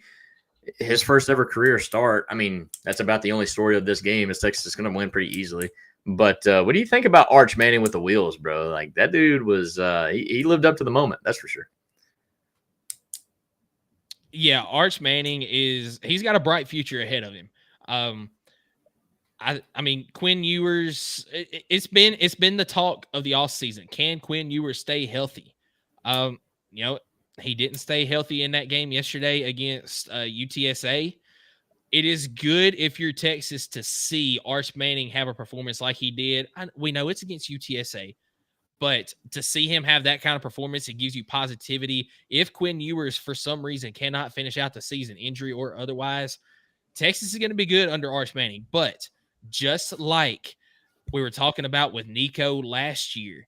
his first ever career start. I mean, that's about the only story of this game is Texas is going to win pretty easily. But what do you think about Arch Manning with the wheels, bro? Like that dude was he lived up to the moment, that's for sure. Yeah, Arch Manning he's got a bright future ahead of him. I mean, Quinn Ewers, it's been the talk of the offseason. Can Quinn Ewers stay healthy? He didn't stay healthy in that game yesterday against UTSA. It is good if you're Texas to see Arch Manning have a performance like he did. We know it's against UTSA, but to see him have that kind of performance, it gives you positivity. If Quinn Ewers, for some reason, cannot finish out the season, injury or otherwise, Texas is going to be good under Arch Manning. But just like we were talking about with Nico last year,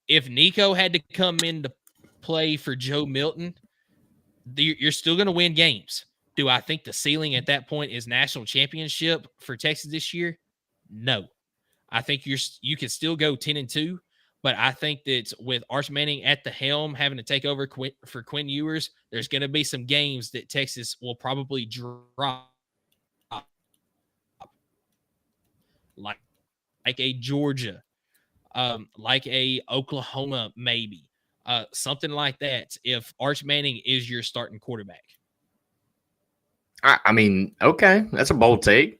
if Nico had to come into play for Joe Milton, you're still going to win games. Do I think the ceiling at that point is national championship for Texas this year? No. I think you can still go 10-2, but I think that with Arch Manning at the helm having to take over for Quinn Ewers, there's going to be some games that Texas will probably drop, like a Georgia, like a Oklahoma, maybe something like that. If Arch Manning is your starting quarterback. I mean, okay, that's a bold take.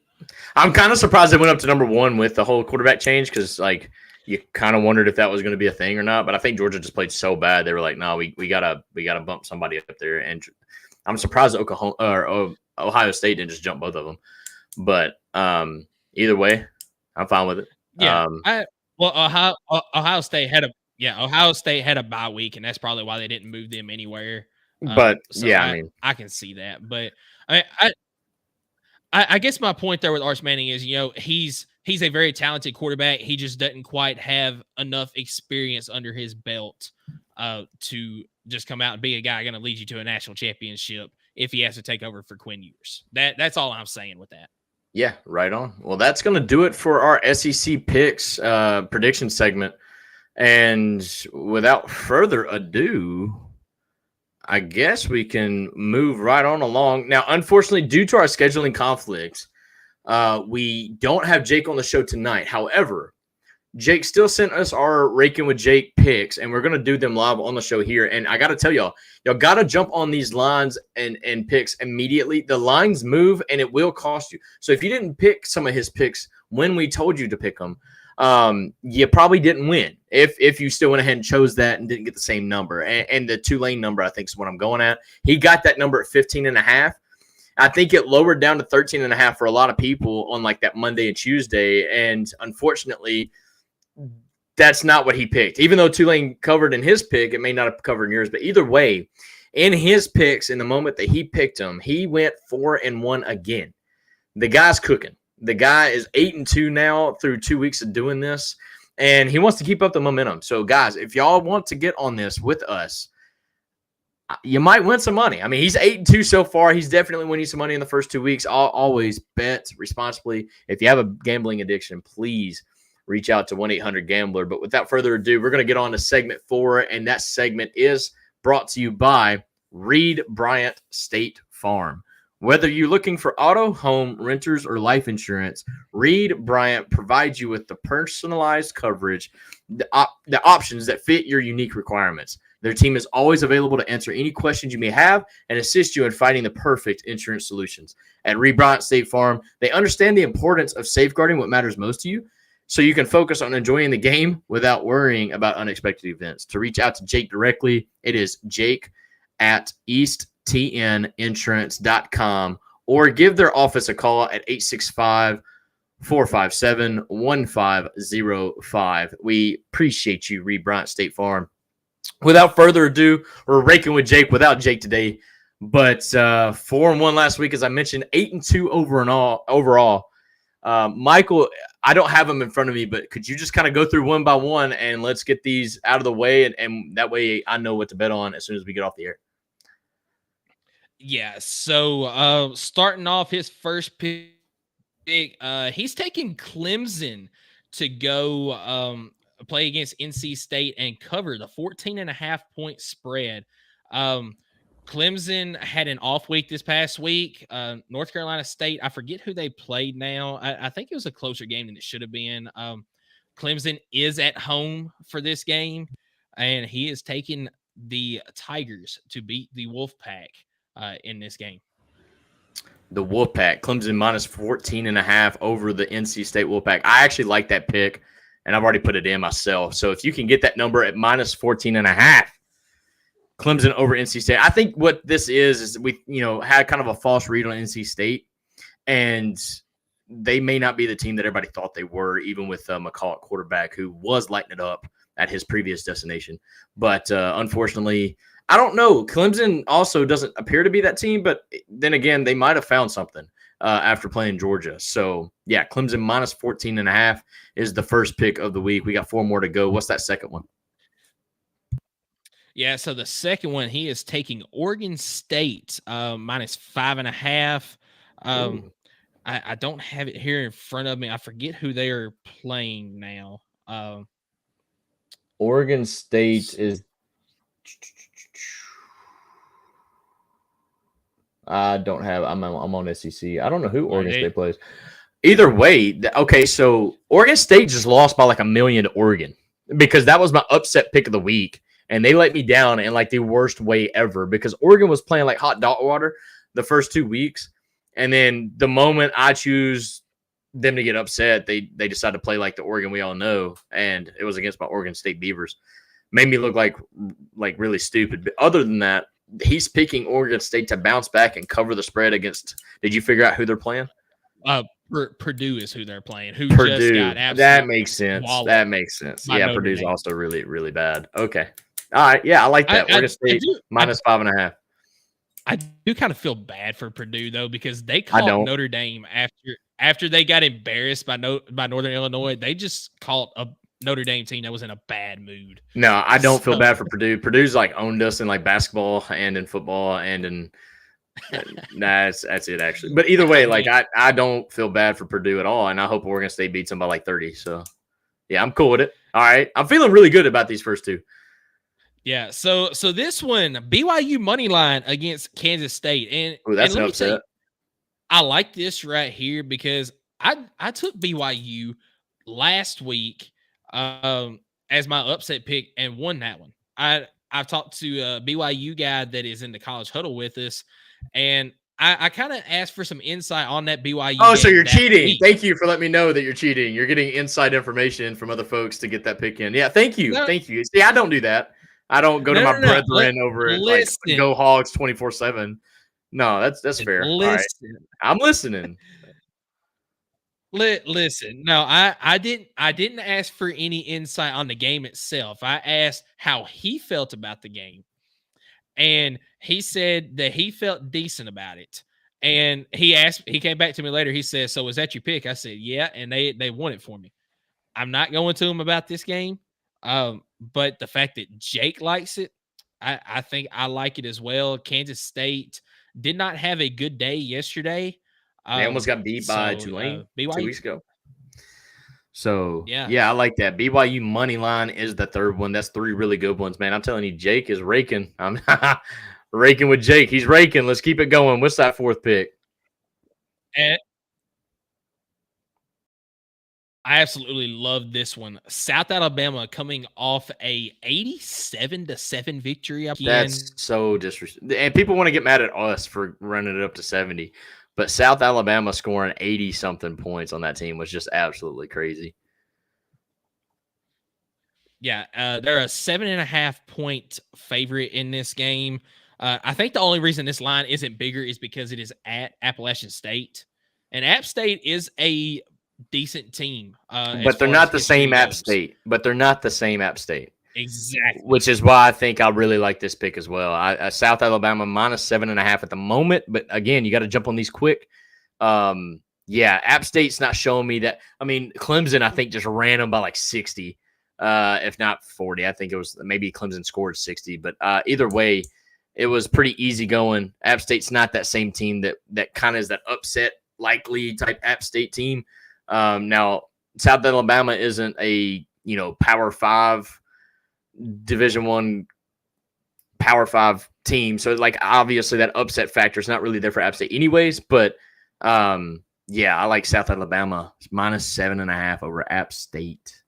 I'm kind of surprised they went up to number 1 with the whole quarterback change because, like, you kind of wondered if that was going to be a thing or not. But I think Georgia just played so bad they were like, no, we gotta bump somebody up there. And I'm surprised Oklahoma or Ohio State didn't just jump both of them. But either way, I'm fine with it. Yeah, Ohio State had a bye week, and that's probably why they didn't move them anywhere. But I mean, I can see that. But I guess my point there with Arch Manning is, he's a very talented quarterback. He just doesn't quite have enough experience under his belt to just come out and be a guy going to lead you to a national championship if he has to take over for Quinn Ewers. That's all I'm saying with that. Yeah, right on. Well, that's going to do it for our SEC picks prediction segment. And without further ado, I guess we can move right on along. Now, unfortunately, due to our scheduling conflicts, we don't have Jake on the show tonight. However, Jake still sent us our Rakin with Jake picks, and we're going to do them live on the show here. And I got to tell y'all got to jump on these lines and picks immediately. The lines move, and it will cost you. So if you didn't pick some of his picks when we told you to pick them, you probably didn't win if you still went ahead and chose that and didn't get the same number. And the Tulane number, I think, is what I'm going at. He got that number at 15.5. I think it lowered down to 13.5 for a lot of people on like that Monday and Tuesday. And unfortunately, that's not what he picked. Even though Tulane covered in his pick, it may not have covered in yours. But either way, in his picks, in the moment that he picked them, he went 4-1 again. The guy's cooking. The guy is 8-2 now through 2 weeks of doing this, and he wants to keep up the momentum. So, guys, if y'all want to get on this with us, you might win some money. I mean, he's 8-2 so far. He's definitely winning some money in the first 2 weeks. I'll always bet responsibly. If you have a gambling addiction, please reach out to 1-800-GAMBLER. But without further ado, we're going to get on to segment 4, and that segment is brought to you by Reed Bryant State Farm. Whether you're looking for auto, home, renters, or life insurance, Reed Bryant provides you with the personalized coverage, the options that fit your unique requirements. Their team is always available to answer any questions you may have and assist you in finding the perfect insurance solutions. At Reed Bryant State Farm, they understand the importance of safeguarding what matters most to you, so you can focus on enjoying the game without worrying about unexpected events. To reach out to Jake directly, it is jake@easttninsurance.com, or give their office a call at 865-457-1505. We appreciate you, Reed Bryant State Farm. Without further ado, we're raking with Jake without Jake today, but 4-1 last week, as I mentioned, 8-2 overall. Michael, I don't have them in front of me, but could you just kind of go through one by one and let's get these out of the way, and that way I know what to bet on as soon as we get off the air. Yeah. So starting off his first pick, he's taking Clemson to go play against NC State and cover the 14.5-point spread. Clemson had an off week this past week. North Carolina State, I forget who they played now. I think it was a closer game than it should have been. Clemson is at home for this game, and he is taking the Tigers to beat the Wolfpack in this game. The Wolfpack, Clemson minus 14.5 over the NC State Wolfpack. I actually like that pick, and I've already put it in myself. So if you can get that number at minus 14.5, Clemson over NC State. I think what this is we, had kind of a false read on NC State, and they may not be the team that everybody thought they were, even with McCall at quarterback, who was lighting it up at his previous destination. But unfortunately, I don't know. Clemson also doesn't appear to be that team, but then again, they might have found something after playing Georgia. So, yeah, Clemson minus 14.5 is the first pick of the week. We got 4 more to go. What's that second one? Yeah, so the second one, he is taking Oregon State minus 5.5. I don't have it here in front of me. I forget who they are playing now. Oregon State is. I don't have. I'm on SEC. I don't know who Oregon State plays. Either way, okay. So Oregon State just lost by like 1 million to Oregon because that was my upset pick of the week. And they let me down in like the worst way ever because Oregon was playing like hot dog water the first 2 weeks. And then the moment I choose them to get upset, they decide to play like the Oregon we all know. And it was against my Oregon State Beavers. Made me look like really stupid. But other than that, he's picking Oregon State to bounce back and cover the spread against. Did you figure out who they're playing? Purdue is who they're playing. Purdue. Just got that makes sense. That makes sense. Yeah, Purdue's also really, really bad. Okay. All right. Yeah, I like that. Oregon State minus 5.5. I do kind of feel bad for Purdue though because they called Notre Dame after they got embarrassed by Northern Illinois. They just called a Notre Dame team that was in a bad mood. No, I don't feel bad for Purdue. Purdue's like owned us in like basketball and in football and in. That's it actually. But either way, like I don't feel bad for Purdue at all, and I hope Oregon State beats them by like 30. So yeah, I'm cool with it. All right, I'm feeling really good about these first two. Yeah, so this one, BYU money line against Kansas State, and that's an upset. I like this right here because I took BYU last week as my upset pick and won that one. I've talked to a BYU guy that is in the College Huddle with us, and I kind of asked for some insight on that BYU. Oh, so you're cheating. Week. Thank you for letting me know that you're cheating. You're getting inside information from other folks to get that pick in. Yeah, thank you. No, thank you. See, I don't do that. I don't go to my brethren over at like Go Hogs 24/7. No, that's fair. All right. I'm listening. Listen. No, I didn't ask for any insight on the game itself. I asked how he felt about the game. And he said that he felt decent about it. And he came back to me later. He said, "So was that your pick?" I said, "Yeah," and they won it for me. I'm not going to him about this game. But the fact that Jake likes it, I think I like it as well. Kansas State did not have a good day yesterday. They almost got beat by Tulane 2 weeks ago. So, yeah, I like that. BYU money line is the third one. That's 3 really good ones, man. I'm telling you, Jake is raking. I'm raking with Jake. He's raking. Let's keep it going. What's that fourth pick? And I absolutely love this one. South Alabama coming off a 87-7 victory. That's so disrespectful. And people want to get mad at us for running it up to 70. But South Alabama scoring 80-something points on that team was just absolutely crazy. Yeah, they're a 7.5-point favorite in this game. I think the only reason this line isn't bigger is because it is at Appalachian State. And App State is a decent team. But they're not the same App State. Exactly. Which is why I think I really like this pick as well. South Alabama minus 7.5 at the moment. But again, you got to jump on these quick. Yeah, App State's not showing me that. I mean, Clemson, I think, just ran them by like 60, if not 40. I think it was maybe Clemson scored 60. But either way, it was pretty easy going. App State's not that same team that kind of is that upset likely type App State team. Now, South Alabama isn't a Power 5 Division I Power 5 team, so like obviously that upset factor is not really there for App State anyways. But yeah, I like South Alabama. It's -7.5 over App State.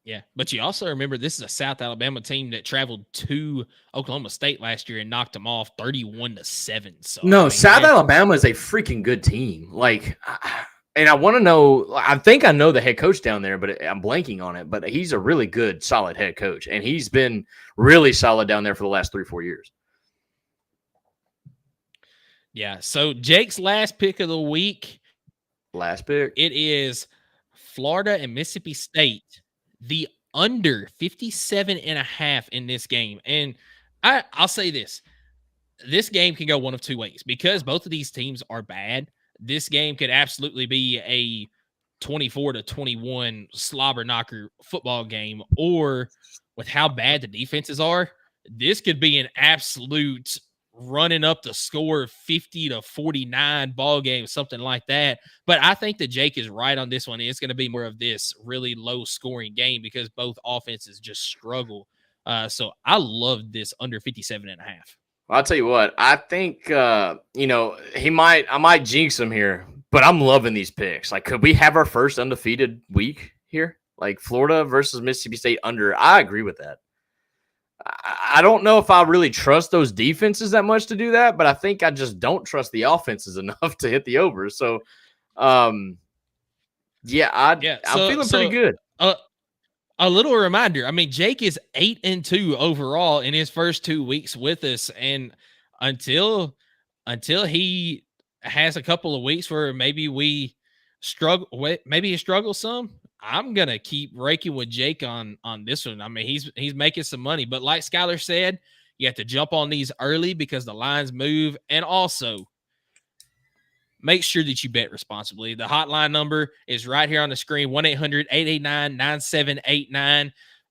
Yeah, but you also remember this is a South Alabama team that traveled to Oklahoma State last year and knocked them off 31-7. So no, South Alabama is a freaking good team. Like, and I want to know. I think I know the head coach down there, but I'm blanking on it. But he's a really good, solid head coach, and he's been really solid down there for the last 3-4 years. Yeah. So Jake's last pick of the week. Last pick. It is Florida and Mississippi State. The under 57.5 in this game. And I'll say this. This game can go one of two ways because both of these teams are bad. This game could absolutely be a 24-21 slobber knocker football game, or with how bad the defenses are, this could be an absolute running up the score 50-49 ball game, something like that. But I think that Jake is right on this one. It's going to be more of this really low scoring game because both offenses just struggle. So I love this under 57.5. I'll tell you what, I think, I might jinx him here, but I'm loving these picks. Like, could we have our first undefeated week here? Like Florida versus Mississippi State under. I agree with that. I don't know if I really trust those defenses that much to do that, but I think I just don't trust the offenses enough to hit the over. So, I'm feeling pretty good. A little reminder. I mean, Jake is 8-2 overall in his first 2 weeks with us, and until he has a couple of weeks where maybe we struggle, maybe he struggles some, I'm gonna keep raking with Jake on this one. I mean, he's making some money, but like Skylar said, you have to jump on these early because the lines move, and also make sure that you bet responsibly. The hotline number is right here on the screen, 1-800-889-9789.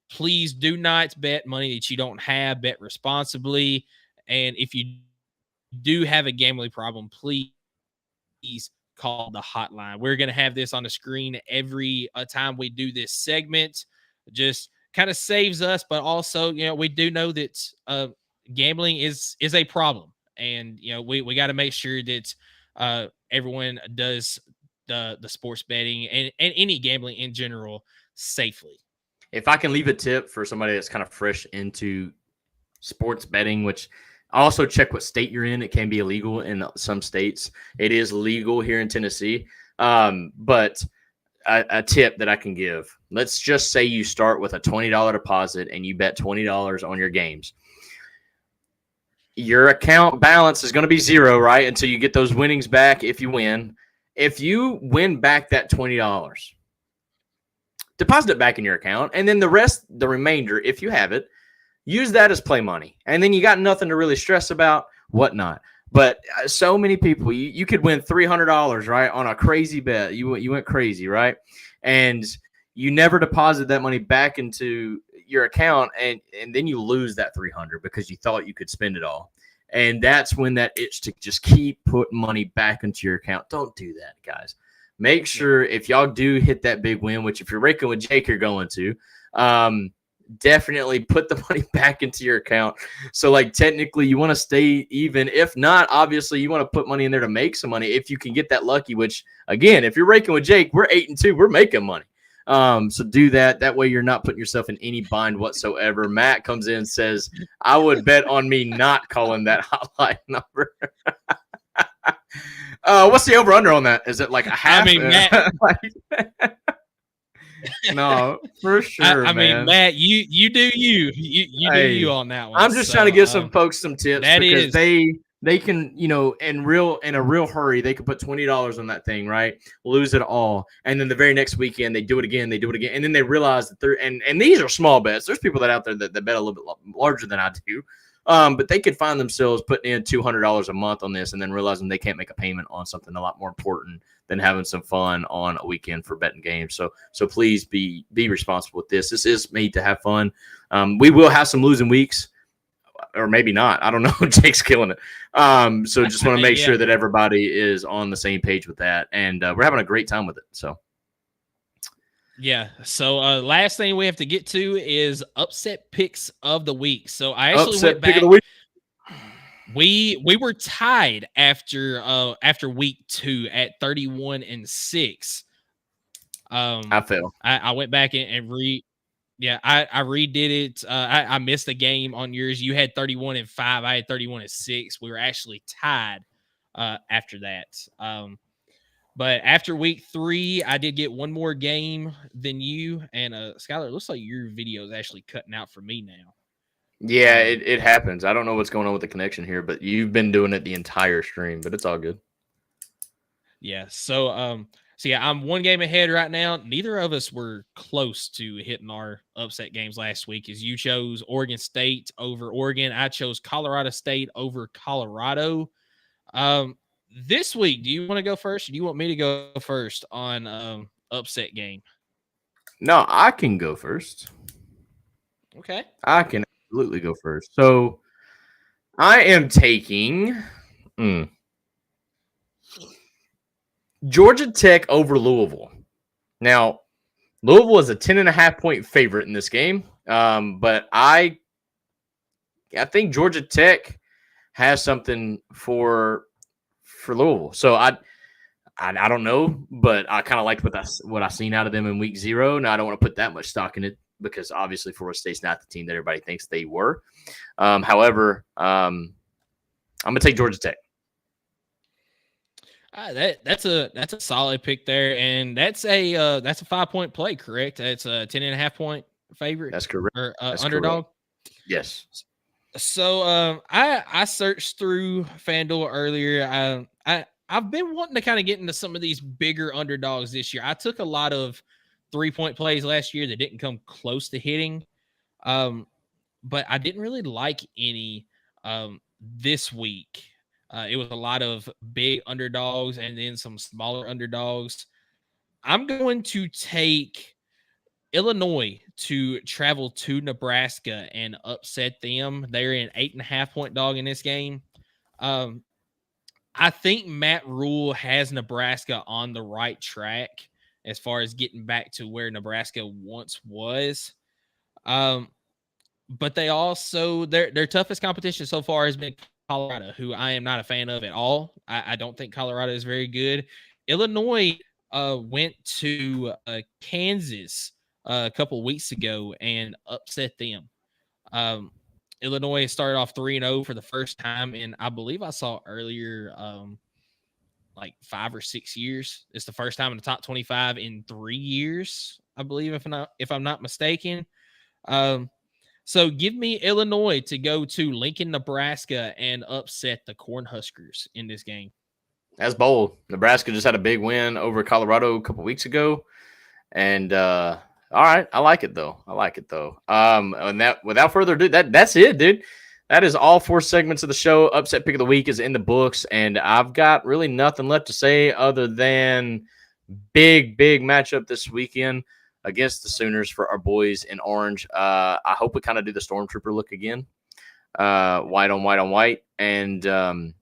Please do not bet money that you don't have. Bet responsibly. And if you do have a gambling problem, please call the hotline. We're going to have this on the screen every time we do this segment. Just kind of saves us, but also, we do know that gambling is a problem. And, we got to make sure that everyone does the sports betting and any gambling in general safely. If I can leave a tip for somebody that's kind of fresh into sports betting, which I also check what state you're in. It can be illegal in some states. It is legal here in Tennessee. But a tip that I can give, let's just say you start with a $20 deposit and you bet $20 on your games. Your account balance is going to be zero, right? Until you get those winnings back if you win. If you win back that $20, deposit it back in your account. And then the remainder, if you have it, use that as play money. And then you got nothing to really stress about, whatnot. But so many people, you could win $300, right, on a crazy bet. You went crazy, right? And you never deposit that money back into your account, and then you lose that $300 because you thought you could spend it all. And that's when that itch to just keep putting money back into your account. Don't do that, guys. Make sure if y'all do hit that big win, which if you're raking with Jake, you're going to, definitely put the money back into your account. So, like, technically you want to stay even. If not, obviously you want to put money in there to make some money if you can get that lucky, which, again, if you're raking with Jake, we're 8-2. We're making money. So do that. That way you're not putting yourself in any bind whatsoever. Matt comes in and says, I would bet on me not calling that hotline number. What's the over-under on that? Is it like a half? I mean, Matt. No, for sure. I mean, Matt, you do you. You do you on that one. I'm just trying to give some folks some tips because they can, in a real hurry, they could put $20 on that thing, right? Lose it all. And then the very next weekend, they do it again. And then they realize that and these are small bets. There's people out there that bet a little bit larger than I do. But they could find themselves putting in $200 a month on this and then realizing they can't make a payment on something a lot more important than having some fun on a weekend for betting games. So please be responsible with this. This is made to have fun. We will have some losing weeks. or maybe not. I don't know. Jake's killing it. So just want to make sure that everybody is on the same page with that, and we're having a great time with it. So. Yeah. So last thing we have to get to is upset picks of the week. So I actually went back. Pick of the week. We were tied after week 2 at 31-6. I fell. I went back and I redid it. I missed a game on yours. You had 31-5. I had 31-6. We were actually tied after that. But after week 3, I did get one more game than you. And Skylar, it looks like your video is actually cutting out for me now. Yeah, it happens. I don't know what's going on with the connection here, but you've been doing it the entire stream, but it's all good. Yeah. So I'm one game ahead right now. Neither of us were close to hitting our upset games last week, as you chose Oregon State over Oregon. I chose Colorado State over Colorado. This week, do you want to go first, or do you want me to go first on upset game? No, I can go first. Okay. I can absolutely go first. So I am taking Georgia Tech over Louisville. Now, Louisville is a 10.5-point favorite in this game, but I think Georgia Tech has something for Louisville. So I don't know, but I kind of liked what I seen out of them in week 0. Now I don't want to put that much stock in it because obviously Florida State's not the team that everybody thinks they were. However, I'm gonna take Georgia Tech. That's a solid pick there, and that's a 5-point play, correct? That's a 10.5-point favorite. That's correct. Or that's underdog. Correct. Yes. So I searched through FanDuel earlier. I've been wanting to kind of get into some of these bigger underdogs this year. I took a lot of 3-point plays last year that didn't come close to hitting, but I didn't really like any this week. It was a lot of big underdogs and then some smaller underdogs. I'm going to take Illinois to travel to Nebraska and upset them. They're an 8.5-point dog in this game. I think Matt Rule has Nebraska on the right track as far as getting back to where Nebraska once was. But they also, their toughest competition so far has been Colorado, who I am not a fan of at all. I don't think Colorado is very good. Illinois went to Kansas a couple weeks ago and upset them. Illinois started off 3-0 for the first time, and I believe I saw earlier like 5 or 6 years. It's the first time in the top 25 in 3 years, I believe, if I'm not mistaken. So give me Illinois to go to Lincoln, Nebraska, and upset the Cornhuskers in this game. That's bold. Nebraska just had a big win over Colorado a couple weeks ago, and all right, I like it though. And that, without further ado, that's it, dude. That is all 4 segments of the show. Upset pick of the week is in the books, and I've got really nothing left to say other than big matchup this weekend against the Sooners for our boys in orange. I hope we kind of do the Stormtrooper look again, white on white, and I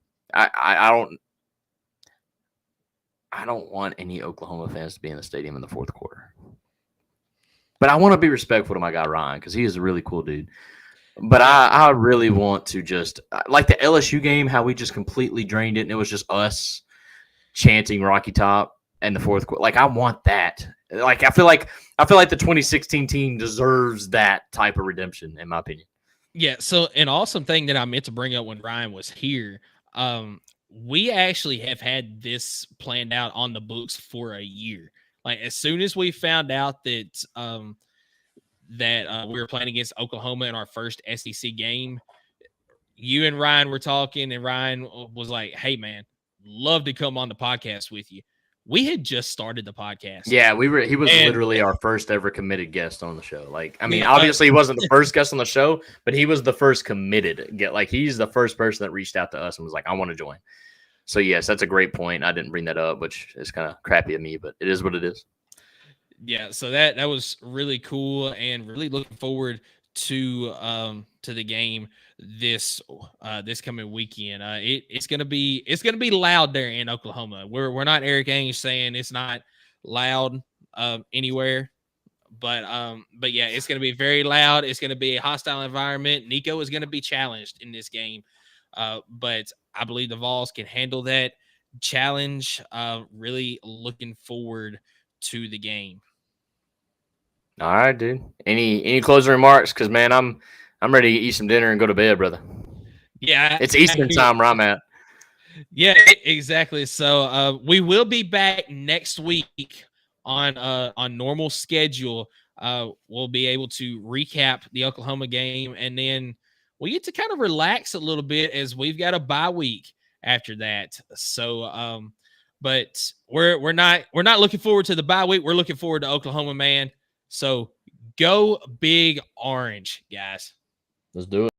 don't want any Oklahoma fans to be in the stadium in the fourth quarter. But I want to be respectful to my guy Ryan because he is a really cool dude. But I really want to just like the LSU game, how we just completely drained it, and it was just us chanting Rocky Top in the fourth quarter. Like I want that. Like I feel like the 2016 team deserves that type of redemption, in my opinion. Yeah. So an awesome thing that I meant to bring up when Ryan was here. We actually have had this planned out on the books for a year. Like as soon as we found out that we were playing against Oklahoma in our first SEC game, you and Ryan were talking, and Ryan was like, "Hey, man, love to come on the podcast with you." We had just started the podcast. Yeah, he was literally our first ever committed guest on the show. Like, I mean, obviously he wasn't the first guest on the show, but he was the first committed. He's the first person that reached out to us and was like, "I want to join." So yes, that's a great point. I didn't bring that up, which is kind of crappy of me, but it is what it is. Yeah, so that was really cool, and really looking forward to to the game this coming weekend. It's gonna be loud there in Oklahoma. We're not Eric Ainge saying it's not loud anywhere, but yeah, it's gonna be very loud. It's gonna be a hostile environment. Nico is gonna be challenged in this game, but I believe the Vols can handle that challenge. Really looking forward to the game. All right, dude. Any closing remarks? Because man, I'm ready to eat some dinner and go to bed, brother. Yeah, it's Eastern time where I'm at. Yeah, exactly. So we will be back next week on normal schedule. We'll be able to recap the Oklahoma game, and then we get to kind of relax a little bit as we've got a bye week after that. So but we're not looking forward to the bye week. We're looking forward to Oklahoma, man. So go Big Orange, guys. Let's do it.